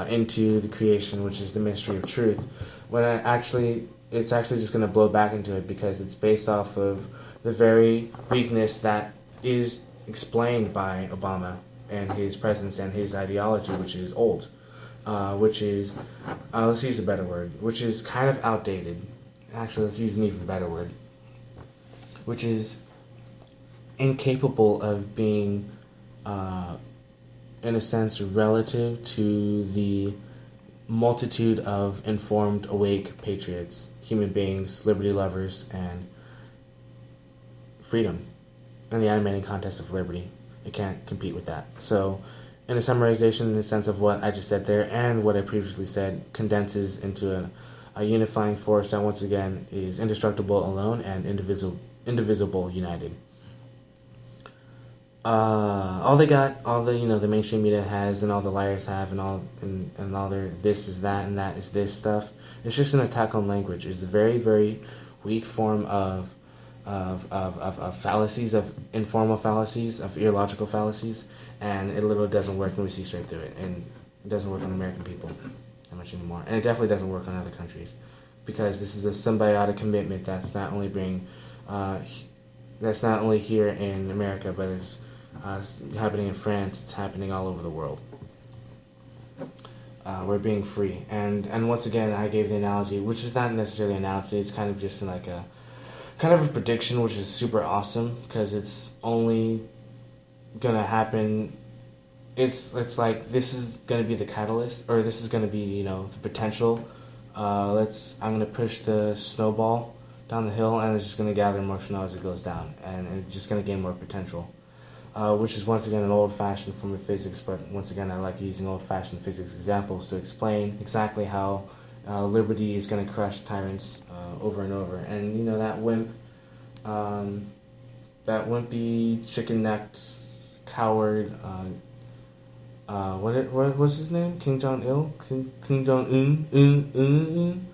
into the creation, which is the Ministry of Truth. When it's actually just going to blow back into it, because it's based off of the very weakness that is explained by Obama and his presence and his ideology, which is old, which is, let's use a better word, which is kind of outdated. Actually, let's use an even better word, which is incapable of being, in a sense, relative to the multitude of informed, awake patriots, human beings, liberty lovers, and freedom, and the animating contest of liberty. It can't compete with that. So, in a summarization, in the sense of what I just said there and what I previously said, condenses into a unifying force that once again is indestructible alone and indivisible united. All the mainstream media has, and all the liars have, and all their this is that and that is this stuff, It's just an attack on language. It's a very, very weak form of fallacies, of informal fallacies, of illogical fallacies, and it literally doesn't work, and we see straight through it. And it doesn't work on American people that much anymore, and it definitely doesn't work on other countries, because this is a symbiotic commitment that's not only that's not only here in America, but it's happening in France. It's happening all over the world. We're being free, and once again, I gave the analogy, which is not necessarily an analogy. It's kind of just like a kind of a prediction, which is super awesome because it's only gonna happen. It's like this is gonna be the catalyst, or this is gonna be the potential. I'm gonna push the snowball down the hill, and it's just gonna gather more snow as it goes down, and it's just gonna gain more potential. Which is once again an old-fashioned form of physics, but once again I like using old-fashioned physics examples to explain exactly how liberty is going to crush tyrants over and over. And that wimpy, chicken-necked coward. What's his name? Kim Jong Il, Kim Jong Un.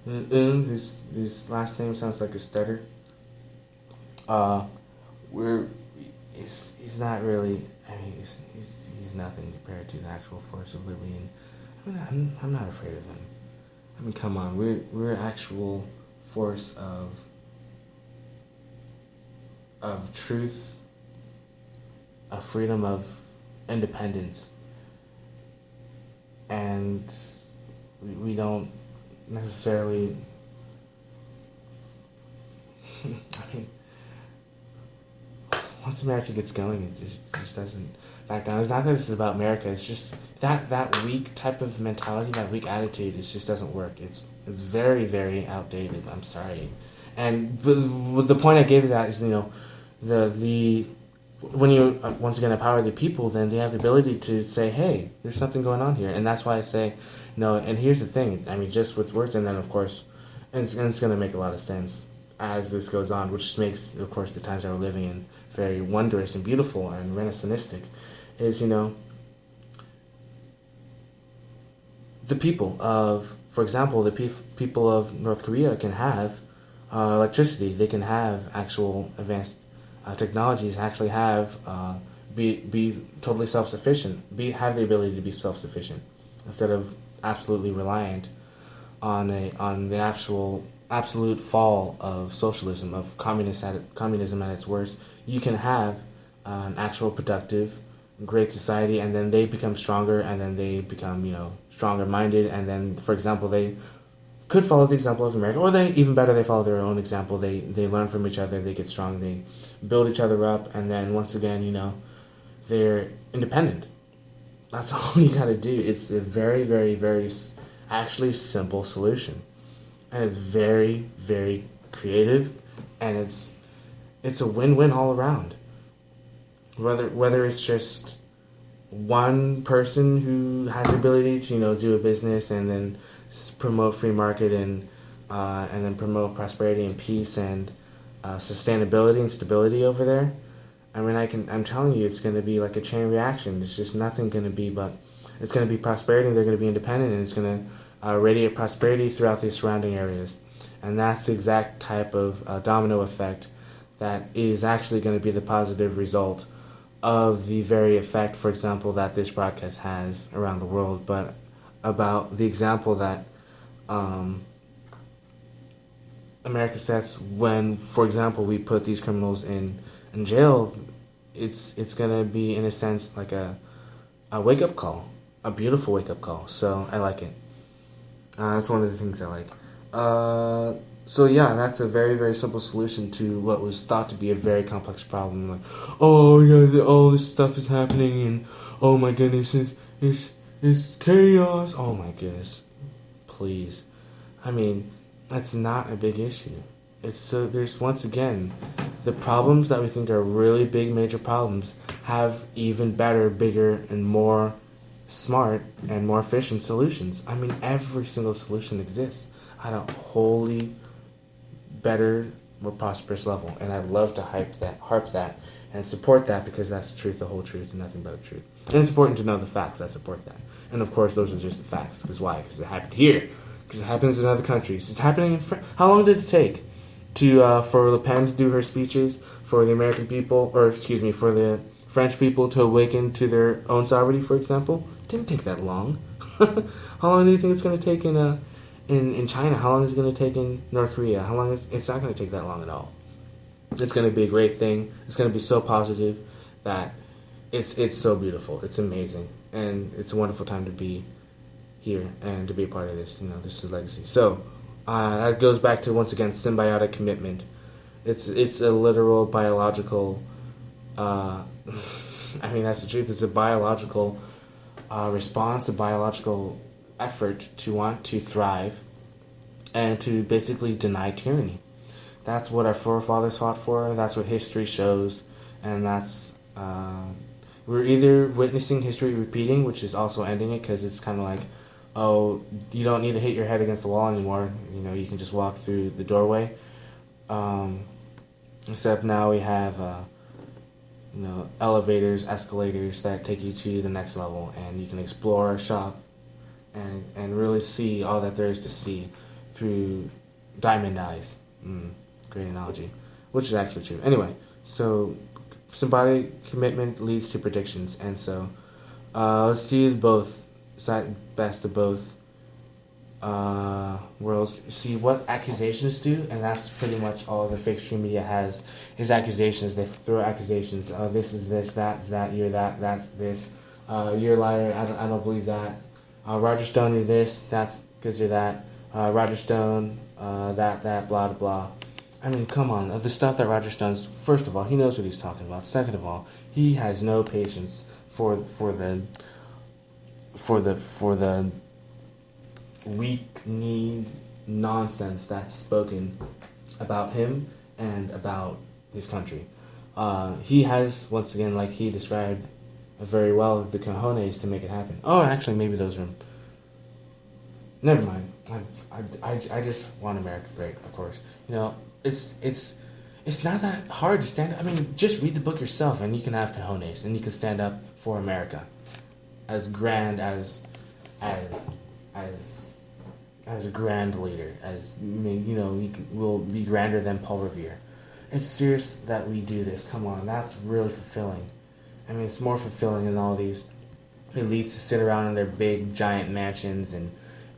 His last name sounds like a stutter. He's not really. I mean, he's nothing compared to the actual force of liberty. And I mean, I'm not afraid of him. I mean, come on, we're an actual force of truth, of freedom, of independence, and we don't necessarily. I mean, once America gets going, it just doesn't back down. It's not that it's about America. It's just that weak type of mentality, that weak attitude. It just doesn't work. It's very, very outdated. I'm sorry. And the point I gave to that is the when you once again empower the people, then they have the ability to say, hey, there's something going on here, and that's why I say no. And here's the thing. I mean, just with words, and then of course, and it's going to make a lot of sense as this goes on, which makes, of course, the times that we're living in very wondrous and beautiful and renaissanceistic, is, the people of, for example, the people of North Korea can have electricity. They can have actual advanced technologies, actually have, be totally self-sufficient, have the ability to be self-sufficient, instead of absolutely reliant on the absolute fall of socialism, of communism at its worst. You can have an actual productive, great society, and then they become stronger, and then they become, stronger-minded, and then, for example, they could follow the example of America, or even better, they follow their own example. They learn from each other, they get strong, they build each other up, and then, once again, they're independent. That's all you gotta do. It's a very, very, very, actually simple solution. And it's very, very creative, and it's a win-win all around. Whether it's just one person who has the ability to do a business and then promote free market and then promote prosperity and peace and sustainability and stability over there. I mean, I'm telling you, it's going to be like a chain reaction. It's just nothing going to be but it's going to be prosperity. And they're going to be independent, and it's going to radiate prosperity throughout the surrounding areas. And that's the exact type of domino effect that is actually going to be the positive result of the very effect, for example, that this broadcast has around the world, but about the example that America sets when, for example, we put these criminals in jail. It's going to be, in a sense, like a wake-up call, a beautiful wake-up call. So I like it. That's one of the things I like. So yeah, that's a very, very simple solution to what was thought to be a very complex problem. Like, oh yeah, all this stuff is happening, and oh my goodness, it's chaos. Oh my goodness, please. I mean, that's not a big issue. There's once again, the problems that we think are really big, major problems have even better, bigger, and more smart and more efficient solutions. I mean, every single solution exists at a wholly better, more prosperous level, and I'd love to harp that, and support that, because that's the truth, the whole truth, and nothing but the truth. And it's important to know the facts that support that. And of course, those are just the facts. Because why? Because it happened here. because it happens in other countries. It's happening in How long did it take for Le Pen to do her speeches, for the American people, or excuse me, for the French people to awaken to their own sovereignty, for example? It didn't take that long. How long do you think it's going to take in China? How long is it going to take in North Korea? How long is it's not going to take that long at all. It's going to be a great thing. It's going to be so positive that it's so beautiful. It's amazing, and it's a wonderful time to be here and to be a part of this. This is legacy. So that goes back to, once again, symbiotic commitment. It's a literal biological. That's the truth. It's a biological response, a biological effort to want to thrive and to basically deny tyranny. That's what our forefathers fought for. That's what history shows, and that's we're either witnessing history repeating, which is also ending it, because it's kind of like, oh, you don't need to hit your head against the wall anymore. You can just walk through the doorway. Except now we have elevators, escalators that take you to the next level, and you can explore, shop, and really see all that there is to see through diamond eyes. Great analogy, which is actually true. Anyway, so symbiotic commitment leads to predictions, and so let's do both, best of both worlds. See what accusations do, and that's pretty much all the fake stream media has, is accusations. They throw accusations. This is this, that's that, you're that, that's this. You're a liar. I don't believe that. Roger Stone, you're this. That's because you're that. Roger Stone, that, blah, blah, blah. I mean, come on. The stuff that Roger Stone's, first of all, he knows what he's talking about. Second of all, he has no patience for the weak-kneed nonsense that's spoken about him and about his country. He has, once again, like he described very well, the cojones to make it happen. Oh, actually, maybe those are... Never mind. I just want America great, of course. It's not that hard to stand up. I mean, just read the book yourself, and you can have cojones, and you can stand up for America, as grand as a grand leader, will be grander than Paul Revere. It's serious that we do this. Come on, that's really fulfilling. I mean, it's more fulfilling than all these elites to sit around in their big giant mansions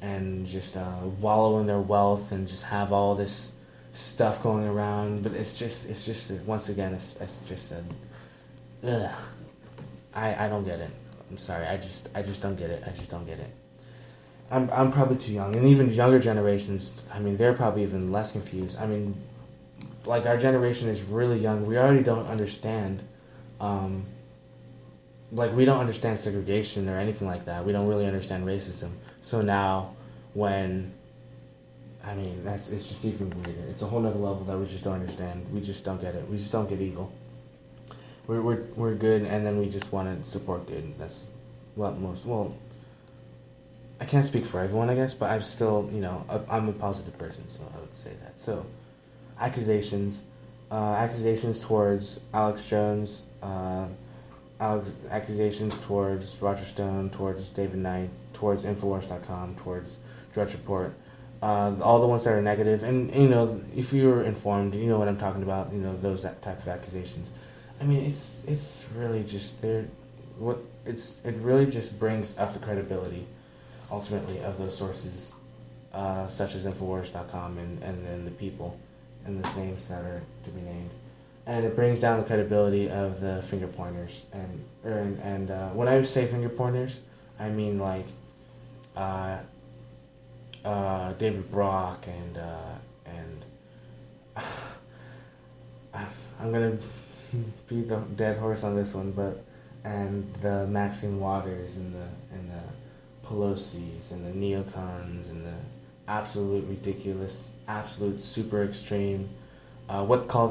and just wallow in their wealth and just have all this stuff going around. But it's just once again, it's just ugh. I don't get it. I'm sorry. I just don't get it. I just don't get it. I'm probably too young, and even younger generations, I mean, they're probably even less confused. I mean, like, our generation is really young. We already don't understand, we don't understand segregation or anything like that. We don't really understand racism. So now, it's just even weirder. It's a whole nother level that we just don't understand. We just don't get it. We just don't get evil. We're good, and then we just want to support good. That's what I can't speak for everyone, I guess, but I'm still, I'm a positive person, so I would say that. So, accusations towards Alex Jones, accusations towards Roger Stone, towards David Knight, towards Infowars.com, towards Drudge Report, all the ones that are negative, and, if you're informed, you know what I'm talking about, those type of accusations. I mean, it's really just it really just brings up the credibility, ultimately, of those sources, such as Infowars.com and then the people and those names that are to be named, and it brings down the credibility of the finger pointers. And when I say finger pointers, I mean like David Brock and I'm gonna beat the dead horse on this one, and the Maxine Waters and the Pelosi's and the neocons and the absolute ridiculous, absolute super extreme, what they call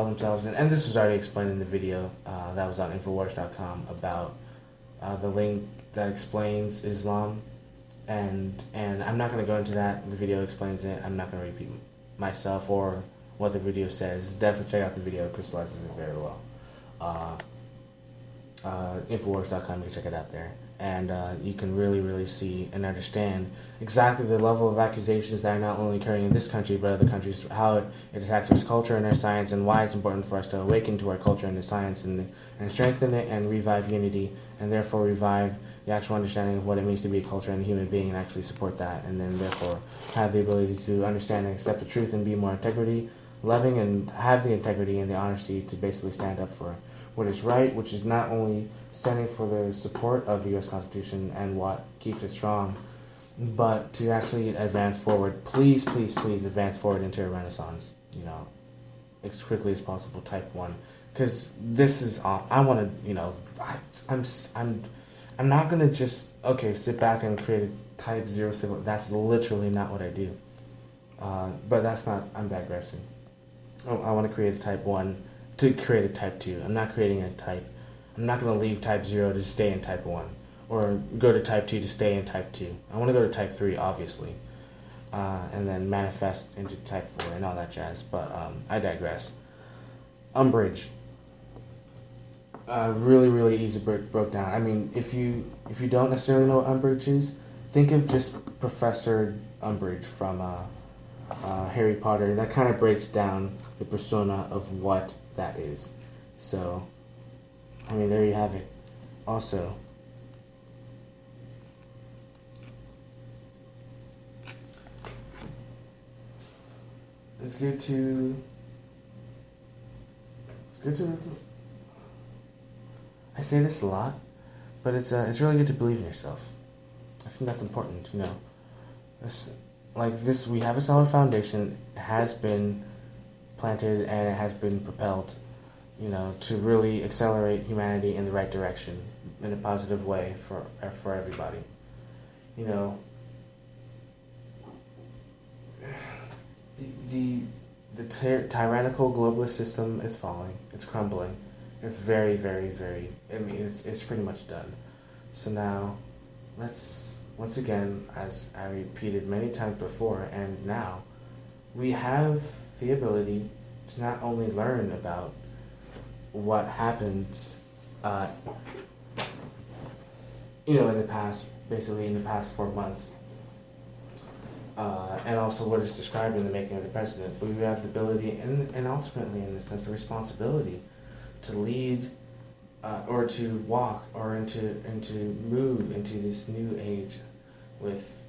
themselves, and this was already explained in the video that was on Infowars.com about the link that explains Islam, and I'm not going to go into that. The video explains it. I'm not going to repeat myself or what the video says. Definitely check out the video. It crystallizes it very well. Infowars.com, you can check it out there. and you can really, really see and understand exactly the level of accusations that are not only occurring in this country but other countries, how it attacks our culture and our science, and why it's important for us to awaken to our culture and the science and strengthen it and revive unity, and therefore revive the actual understanding of what it means to be a culture and a human being, and actually support that, and then therefore have the ability to understand and accept the truth and be more integrity loving, and have the integrity and the honesty to basically stand up for what is right, which is not only standing for the support of the U.S. Constitution and what keeps it strong, but to actually advance forward. Please, please, please advance forward into a renaissance, as quickly as possible, type 1. Because this is, I want to, I'm not going to just, sit back and create a type 0 civil. That's literally not what I do. But that's not, I'm digressing. I want to create a type 1 to create a type 2. I'm not creating a type. I'm not going to leave type 0 to stay in type 1. Or go to type 2 to stay in type 2. I want to go to type 3, obviously. And then manifest into type 4 and all that jazz. But I digress. Umbridge. Really, really easy broke down. I mean, if you don't necessarily know what Umbridge is, think of just Professor Umbridge from Harry Potter. That kind of breaks down the persona of what that is. So, I mean, there you have it. Also, it's good to I say this a lot, but it's really good to believe in yourself. I think that's important, we have a solid foundation. It has been planted and it has been propelled, to really accelerate humanity in the right direction, in a positive way for everybody. The tyrannical globalist system is falling. It's crumbling. It's very, very, very. I mean, it's pretty much done. So now, let's once again, as I repeated many times before, and now, we have the ability to not only learn about what happened, in the past, basically in the past 4 months, and also what is described in the making of the president, but we have the ability and ultimately, in a sense, the responsibility to lead, or to walk, or to move into this new age with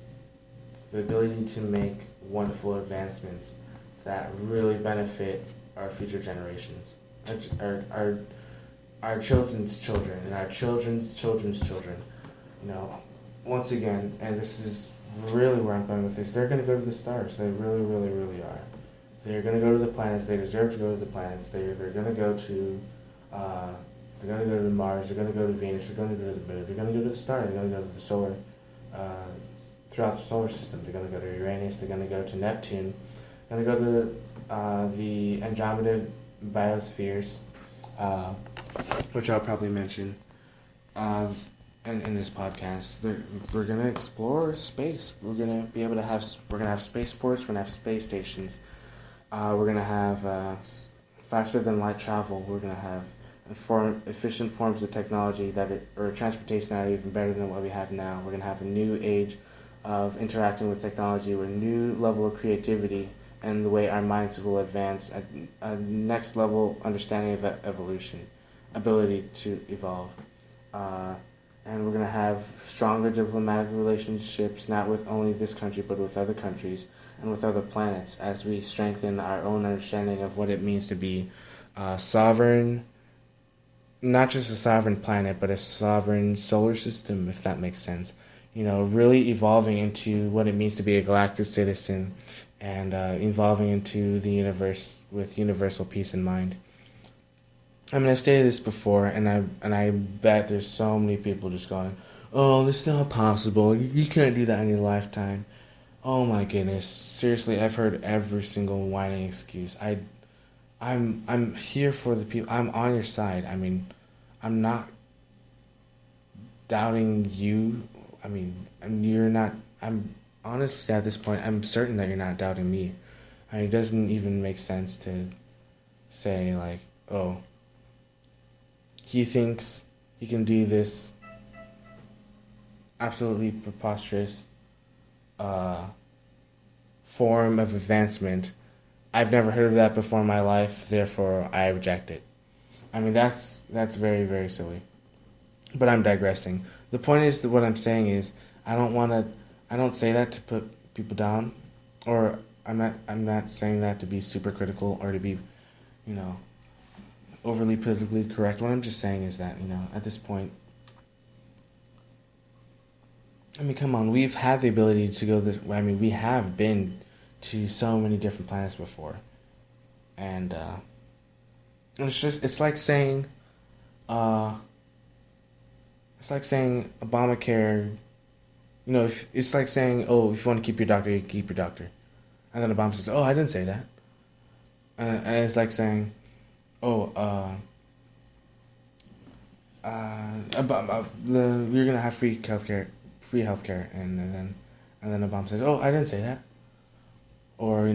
the ability to make wonderful advancements that really benefit our future generations, our children's children, and our children's children's children. Once again, and this is really where I'm going with this, they're going to go to the stars. They really, really, really are. They're going to go to the planets. They deserve to go to the planets. They're going to go to Mars. They're going to go to Venus. They're going to go to the moon. They're going to go to the stars. They're going to go to the solar, throughout the solar system. They're going to go to Uranus. They're going to go to Neptune. They're going to go to the Andromeda biospheres, which I'll probably mention in this podcast. We're going to explore space. We're going to be able to have spaceports. We're going to have space stations. We're going to have faster than light travel. We're going to have efficient forms of technology or transportation that are even better than what we have now. We're going to have a new age of interacting with technology with a new level of creativity and the way our minds will advance, a next level understanding of evolution, ability to evolve. And we're going to have stronger diplomatic relationships, not with only this country, but with other countries and with other planets, as we strengthen our own understanding of what it means to be sovereign, not just a sovereign planet, but a sovereign solar system, if that makes sense. Really evolving into what it means to be a galactic citizen, and evolving into the universe with universal peace in mind. I mean, I've stated this before, and I bet there's so many people just going, "Oh, this is not possible. You can't do that in your lifetime." Oh my goodness! Seriously, I've heard every single whining excuse. I'm here for the people. I'm on your side. I mean, I'm not doubting you. I mean, you're not. I'm honestly at this point, I'm certain that you're not doubting me. I mean, it doesn't even make sense to say like, "Oh, he thinks he can do this absolutely preposterous uh, form of advancement. I've never heard of that before in my life, therefore I reject it. I mean, that's very, very silly. But I'm digressing. The point is that what I'm saying is I don't want to. I don't say that to put people down, or I'm not saying that to be super critical or to be, you know, overly politically correct. What I'm just saying is that, at this point, I mean, come on, we've had the ability to go this. I mean, we have been to so many different planets before, and it's like saying, it's like saying Obamacare. If it's like saying, oh, if you want to keep your doctor, you keep your doctor, and then Obama says, oh, I didn't say that, and it's like saying, oh, you're gonna have free healthcare, and then Obama says, oh, I didn't say that, or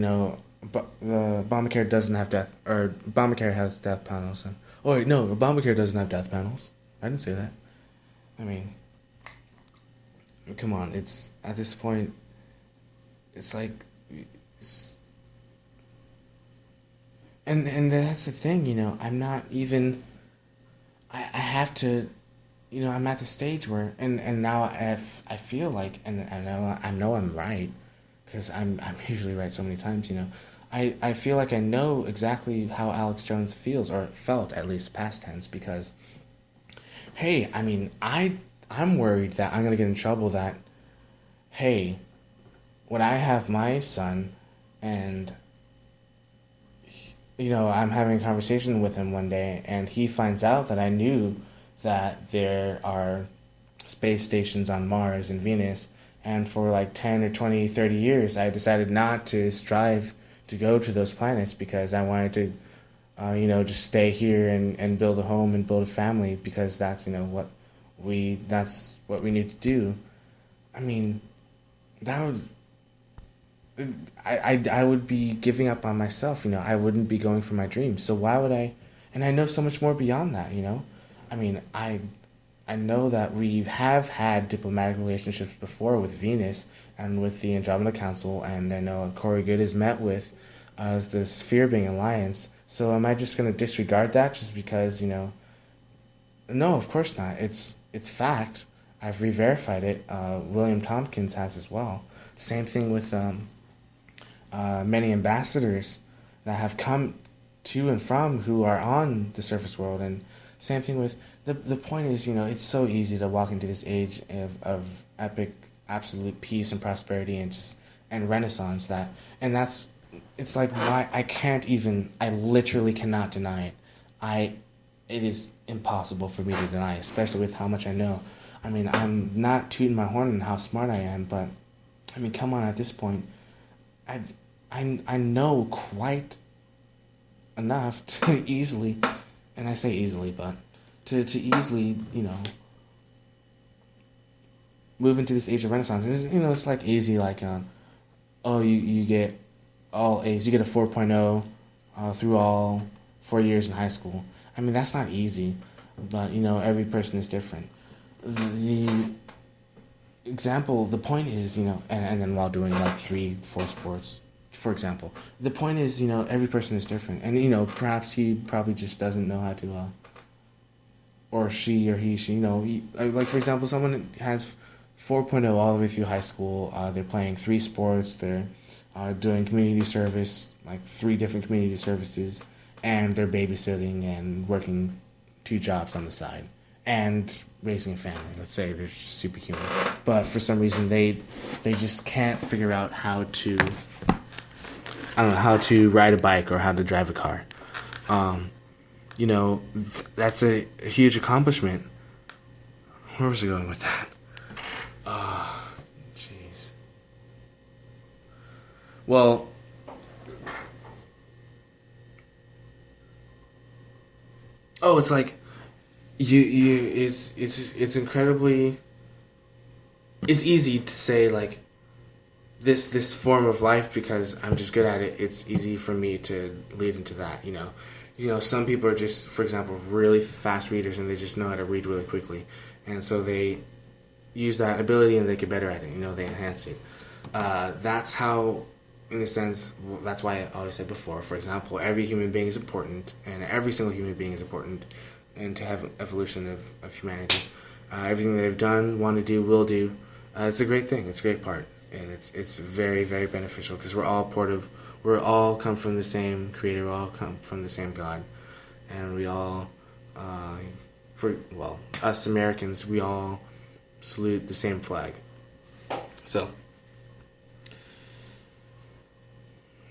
but the Obamacare doesn't have death, or Obamacare has death panels, and oh wait, no, Obamacare doesn't have death panels. I didn't say that. I mean, come on, it's at this point, it's like, and that's the thing, I'm not even. I have to, I'm at the stage where, and now I feel like, and I know I'm right, because I'm usually right so many times, I feel like I know exactly how Alex Jones feels, or felt, at least past tense, because, hey, I mean, I'm worried that I'm going to get in trouble that, hey, when I have my son, and, I'm having a conversation with him one day, and he finds out that I knew that there are space stations on Mars and Venus, and for like 10 or 20, 30 years, I decided not to strive to go to those planets because I wanted to, just stay here and build a home and build a family because that's, that's what we need to do. I mean, that would... I would be giving up on myself, I wouldn't be going for my dreams. So why would I? And I know so much more beyond that, I mean, I know that we have had diplomatic relationships before with Venus and with the Andromeda Council, and I know Corey Goode is met with the Sphere Being Alliance. So am I just going to disregard that just because, No, of course not. It's fact. I've re-verified it. William Tompkins has as well. Same thing with many ambassadors that have come to and from who are on the surface world, and same thing with the point is, it's so easy to walk into this age of epic absolute peace and prosperity and renaissance it's like, why I literally cannot deny it. It is impossible for me to deny, especially with how much I know. I mean, I'm not tooting my horn on how smart I am, but I mean, come on, at this point, I know quite enough to easily, and I say easily, but to easily, move into this age of Renaissance. It's like easy, like, you get all A's, you get a 4.0 through all 4 years in high school. I mean, that's not easy, but, every person is different. The example, the point is, and then while doing like 3-4 sports, for example, the point is, every person is different, and perhaps he probably just doesn't know how to, or she, like for example, someone has 4.0 all the way through high school. They're playing 3 sports. They're doing community service, like 3 different community services, and they're babysitting and working 2 jobs on the side and raising a family. Let's say they're superhuman, but for some reason they just can't figure out how to, I don't know, how to ride a bike or how to drive a car. That's a huge accomplishment. Where was I going with that? Jeez. Well, it's like it's incredibly. It's easy to say like this form of life because I'm just good at it. It's easy for me to lead into that. Some people are just, for example, really fast readers and they just know how to read really quickly, and so they use that ability and they get better at it. They enhance it. That's how, in a sense, that's why I always said before. For example, every human being is important, and every single human being is important, and to have evolution of humanity. Everything they've done, want to do, will do. It's a great thing. It's a great part, and it's very, very beneficial because we're all come from the same Creator. We all come from the same God, and we all, us Americans, we all salute the same flag. So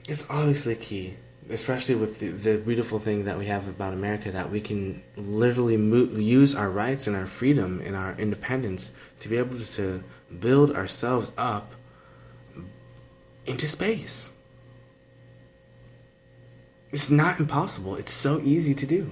it's obviously key, especially with the beautiful thing that we have about America, that we can literally use our rights and our freedom and our independence to be able to build ourselves up into space. It's not impossible. It's so easy to do.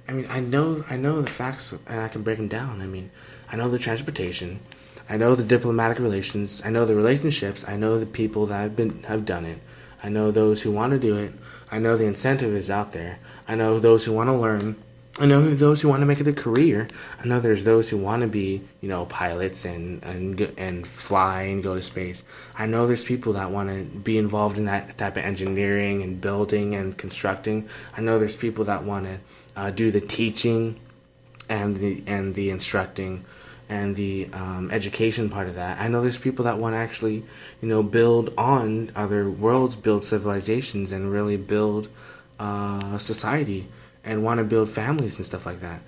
I mean, I know the facts, and I can break them down. I mean, I know the transportation, I know the diplomatic relations, I know the relationships, I know the people that have done it. I know those who want to do it. I know the incentive is out there. I know those who want to learn. I know those who want to make it a career. I know there's those who want to be, pilots and fly and go to space. I know there's people that want to be involved in that type of engineering and building and constructing. I know there's people that want to do the teaching and the instructing and the education part of that. I know there's people that want to actually, build on other worlds, build civilizations, and really build society, and want to build families and stuff like that.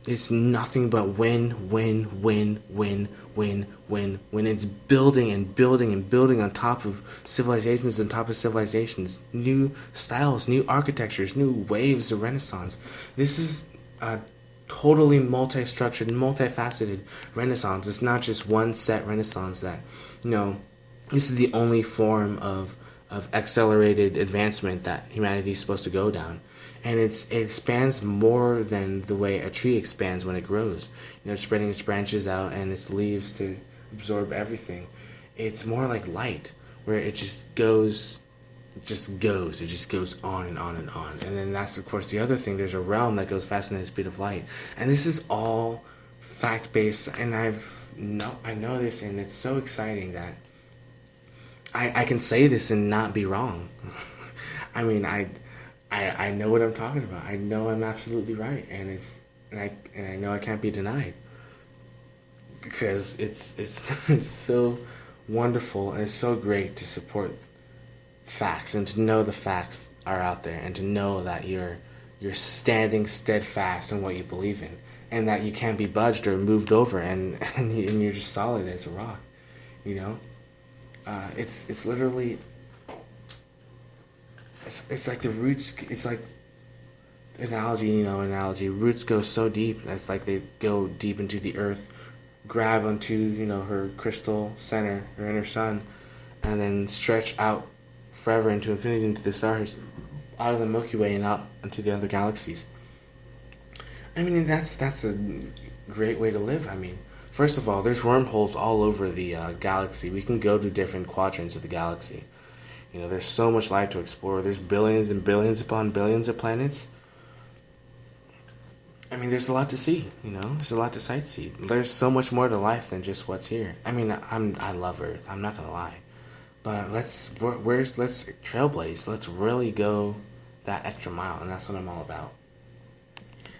It's nothing but win, win, win, win, win, win, when it's building and building and building on top of civilizations, new styles, new architectures, new waves of Renaissance. This is a totally multi-structured, multifaceted Renaissance. It's not just one set Renaissance that, this is the only form of accelerated advancement that humanity is supposed to go down. And it expands more than the way a tree expands when it grows. Spreading its branches out and its leaves to absorb everything. It's more like light, where it just goes on and on and on. And then that's, of course, the other thing. There's a realm that goes faster than the speed of light. And this is all fact-based, and I know this, and it's so exciting that I can say this and not be wrong. I mean, I know what I'm talking about. I know I'm absolutely right, and I know I can't be denied, because it's so wonderful and it's so great to support facts and to know the facts are out there, and to know that you're standing steadfast in what you believe in, and that you can't be budged or moved over, and you're just solid as a rock. It's literally, it's like the roots. It's like analogy. Roots go so deep. It's like they go deep into the earth, grab onto her crystal center, her inner sun, and then stretch out forever into infinity, into the stars, out of the Milky Way and out into the other galaxies. I mean, that's a great way to live. I mean, first of all, there's wormholes all over the galaxy. We can go to different quadrants of the galaxy. There's so much light to explore. There's billions and billions upon billions of planets. I mean, there's a lot to see. There's a lot to sightsee. There's so much more to life than just what's here. I mean, I love Earth. I'm not gonna lie. But let's trailblaze. Let's really go that extra mile, and that's what I'm all about.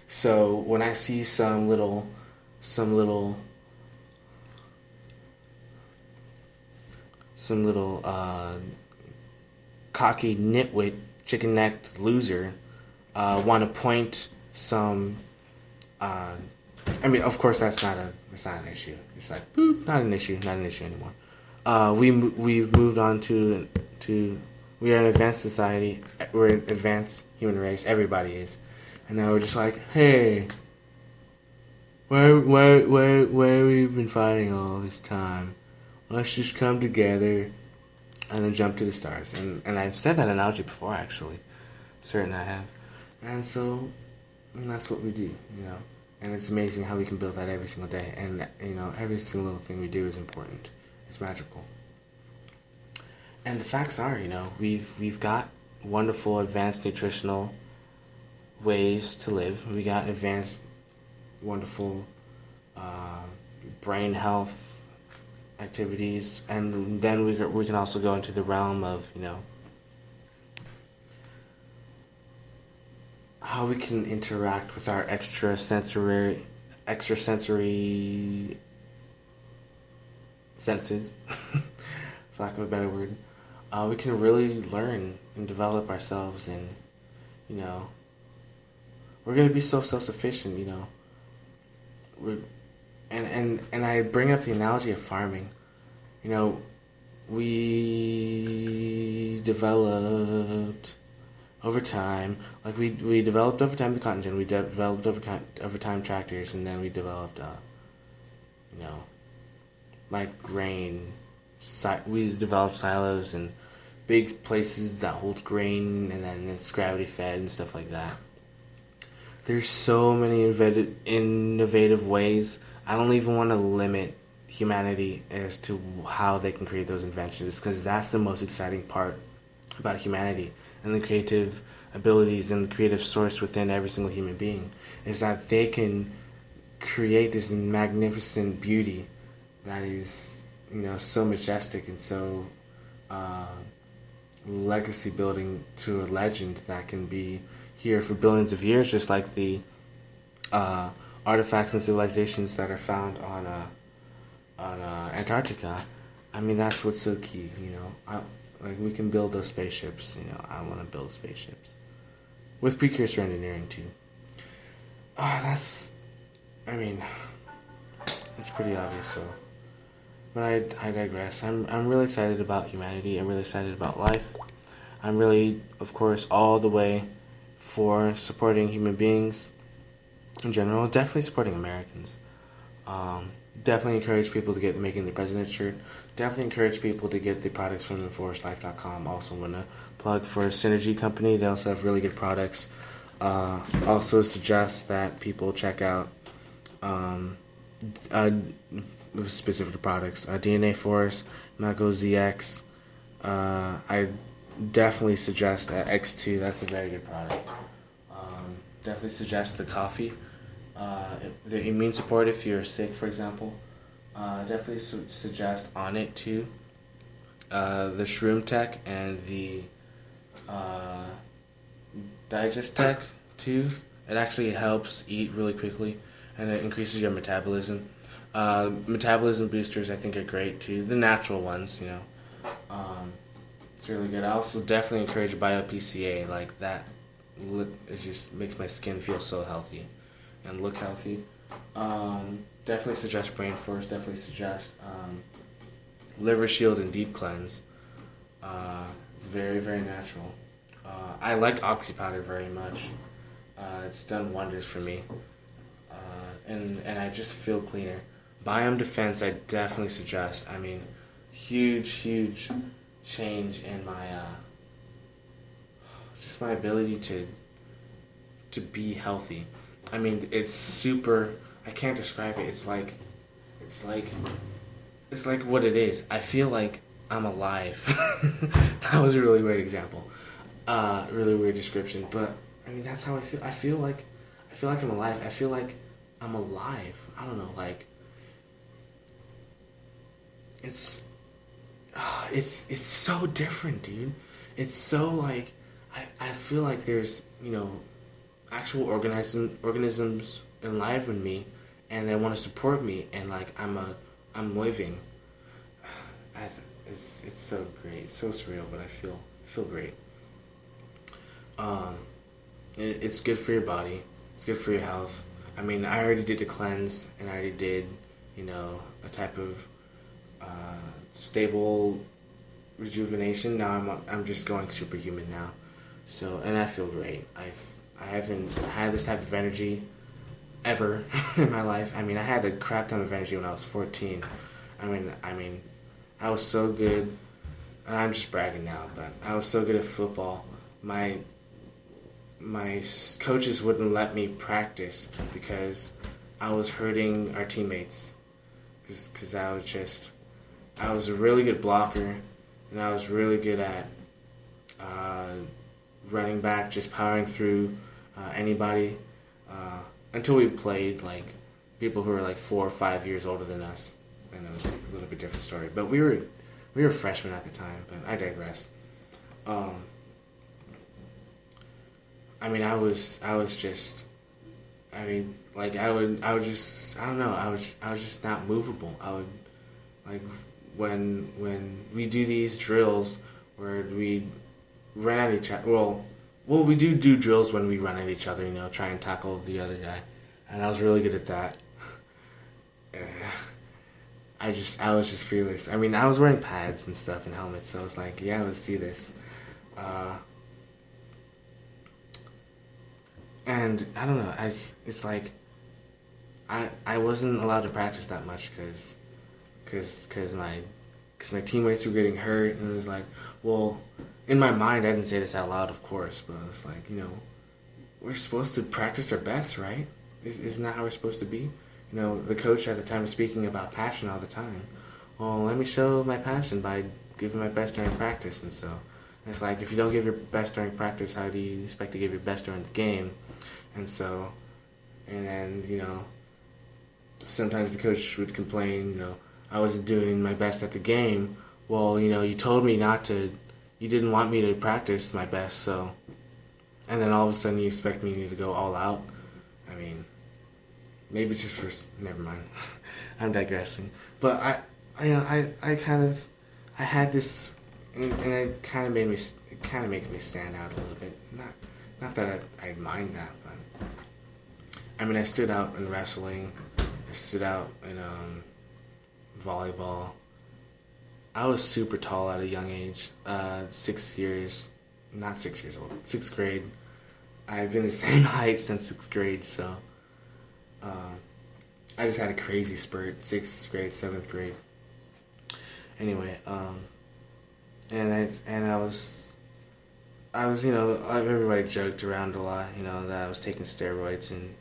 So when I see some little cocky nitwit, chicken-necked loser want to point some. I mean, of course, that's not an issue. It's like, boop, not an issue anymore. We've moved on to we are an advanced society. We're an advanced human race. Everybody is, and now we're just like, hey, why have we been fighting all this time? Let's just come together and then jump to the stars. And I've said that analogy before, actually. Certain I have. And so that's what we do, And it's amazing how we can build that every single day. And every single little thing we do is important. It's magical. And the facts are, we've got wonderful advanced nutritional ways to live. We got advanced, wonderful uh, brain health activities, and then we can also go into the realm of, how we can interact with our extrasensory senses, for lack of a better word. We can really learn and develop ourselves, and you know we're gonna be so self-sufficient. We're and I bring up the analogy of farming. You know, we developed over time, like we developed over time the cotton gin, we developed over time tractors, and then we developed, you know, like grain. We developed silos and big places that hold grain, and then it's gravity fed and stuff like that. There's so many innovative ways. I don't even want to limit humanity as to how they can create those inventions, because that's the most exciting part about humanity and the creative abilities and the creative source within every single human being, is that they can create this magnificent beauty that is, so majestic and so legacy building to a legend that can be here for billions of years, just like the artifacts and civilizations that are found on Antarctica. I mean, that's what's so key. Like, we can build those spaceships. I want to build spaceships with precursor engineering too. That's pretty obvious. So, but I digress. I'm really excited about humanity. I'm really excited about life. I'm really, of course, all the way for supporting human beings in general. Definitely supporting Americans. Definitely encourage people to get the Making the President shirt. Definitely encourage people to get the products from TheForestLife.com. Also want to plug for Synergy Company. They also have really good products. Also suggest that people check out specific products. DNA Force, Mako ZX. I definitely suggest X2. That's a very good product. Definitely suggest the coffee. The immune support if you're sick, for example. Definitely suggest On It too. The Shroom Tech and the Digest Tech too. It actually helps eat really quickly, and it increases your metabolism. Metabolism boosters I think are great too. The natural ones, it's really good. I also definitely encourage BioPCA, like that. It just makes my skin feel so healthy and look healthy. Definitely suggest Brain Force. Definitely suggest Liver Shield and Deep Cleanse. It's very, very natural. I like Oxy Powder very much. It's done wonders for me. And I just feel cleaner. Biome Defense I definitely suggest. I mean, huge change in my just my ability to be healthy. I mean, it's super. I can't describe it. It's like what it is. I feel like I'm alive. That was a really weird example, really weird description. But I mean, that's how I feel. I feel like I'm alive. I feel like I'm alive. I don't know. Like it's so different, dude. It's so like I feel like there's actual organisms alive in me, and they want to support me, and like I'm living. It's so great, it's so surreal, but I feel great. It's good for your body. It's good for your health. I mean, I already did a cleanse, and I already did a type of stable rejuvenation. Now I'm just going superhuman now. So, and I feel great. I haven't had this type of energy ever in my life. I mean, I had a crap ton of energy when I was 14. I mean, I was so good. And I'm just bragging now, but I was so good at football. My coaches wouldn't let me practice because I was hurting our teammates. Because I was a really good blocker, and I was really good at running back, just powering through anybody until we played like people who were like 4 or 5 years older than us, and it was a little bit different story. But we were freshmen at the time. But I digress. Um, I mean, I was just, I mean, like I would just, I don't know, I was just not movable. I would, like, when we do these drills where we run at each other. Well, we do drills when we run at each other. Try and tackle the other guy, and I was really good at that. I was just fearless. I mean, I was wearing pads and stuff and helmets, so I was like, yeah, let's do this. And I don't know. It's like I wasn't allowed to practice that much because my teammates were getting hurt, and it was like, well, in my mind, I didn't say this out loud, of course, but I was like, we're supposed to practice our best, right? Isn't that how we're supposed to be? The coach at the time was speaking about passion all the time. Well, let me show my passion by giving my best during practice, and so it's like, if you don't give your best during practice, how do you expect to give your best during the game? And then, sometimes the coach would complain, I wasn't doing my best at the game. Well, you told me you didn't want me to practice my best, so, and then all of a sudden you expect me to go all out. I mean, maybe just for, never mind. I'm digressing. But I kind of, I had this, and it kind of makes me stand out a little bit. Not that I mind that, but I mean, I stood out in wrestling. I stood out in volleyball. I was super tall at a young age. 6 years, not 6 years old, 6th grade. I've been the same height since 6th grade, so I just had a crazy spurt. 6th grade, 7th grade. Anyway, and I was, everybody joked around a lot, that I was taking steroids in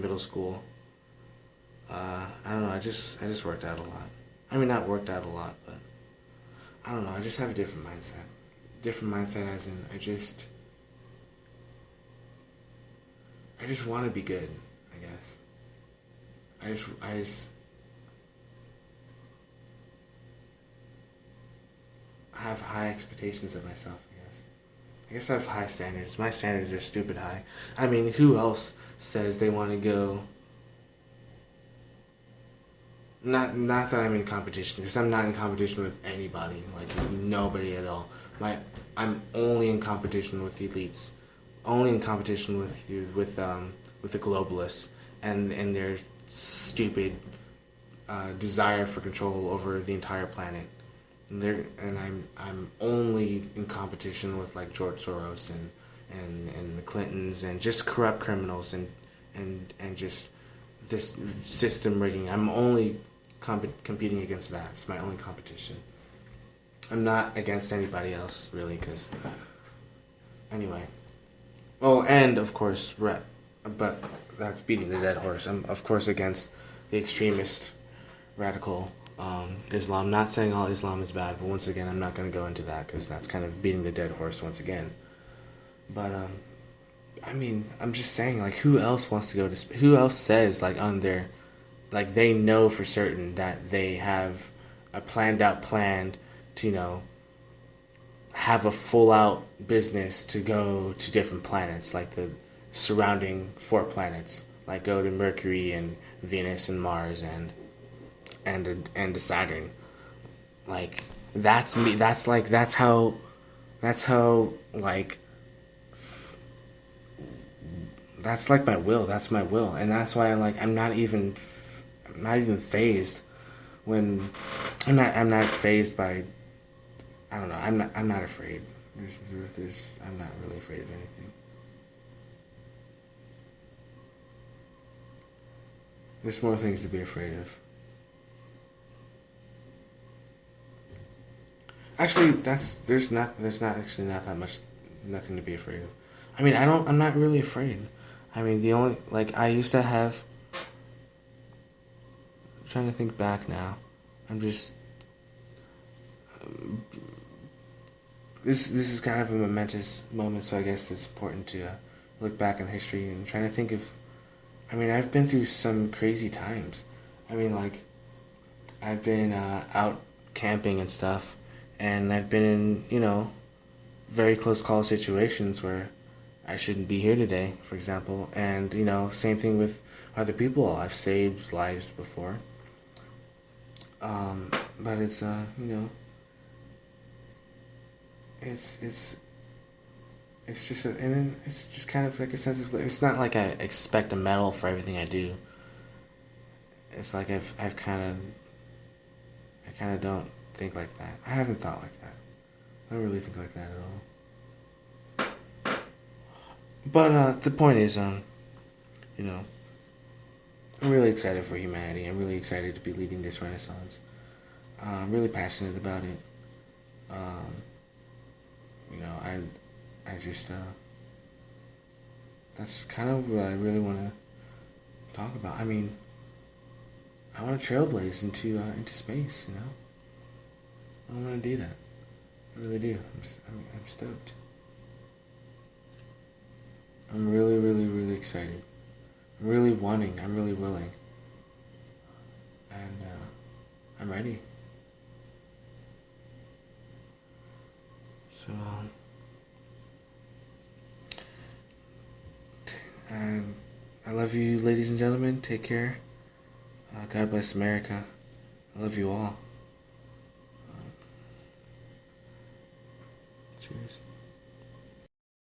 middle school. I don't know, I just worked out a lot. I mean, not worked out a lot, but I don't know, I just have a different mindset. Different mindset as in, I just want to be good, I guess. I just have high expectations of myself, I guess I have high standards. My standards are stupid high. I mean, who else says they want to go... Not that I'm in competition, because I'm not in competition with anybody, like nobody at all. I'm only in competition with the elites, only in competition with the globalists and their stupid desire for control over the entire planet. And I'm only in competition with like George Soros and the Clintons and just corrupt criminals and just this system rigging. I'm only competing against that. It's my only competition. I'm not against anybody else, really, because... Anyway. Well, and, of course, but that's beating the dead horse. I'm, of course, against the extremist, radical Islam. Not saying all Islam is bad, but once again, I'm not going to go into that, because that's kind of beating the dead horse once again. But, I mean, I'm just saying, like, who else wants to go to... Who else says, like, on their... Like, they know for certain that they have a planned to, have a full-out business to go to different planets, like the surrounding 4 planets. Like, go to Mercury and Venus and Mars and to Saturn. Like, that's me. That's how, like... That's, like, my will. That's my will. And that's why I'm not even phased when I'm not phased by, I don't know, I'm not afraid. I'm not really afraid of anything. There's more things to be afraid of. Actually, there's not that much, nothing to be afraid of. I mean, I'm not really afraid. I mean, the only, I used to have, I'm trying to think back now. I'm just, this is kind of a momentous moment, so I guess it's important to look back in history and trying to think of, I mean, I've been through some crazy times. I mean, like, I've been out camping and stuff, and I've been in, very close call situations where I shouldn't be here today, for example. And, same thing with other people. I've saved lives before. But it's, it's just, and then it's just kind of like a sense of, it's not like I expect a medal for everything I do. It's like I've I kind of don't think like that. I haven't thought like that. I don't really think like that at all. But the point is, you know, I'm really excited for humanity. I'm really excited to be leading this renaissance. I'm really passionate about it. Um, I just, that's kind of what I really want to talk about. I mean, I want to trailblaze into space. I want to do that. I really do. I'm stoked. I'm really, really, really excited. I'm really wanting. I'm really willing. And I'm ready. So, I love you, ladies and gentlemen. Take care. God bless America. I love you all.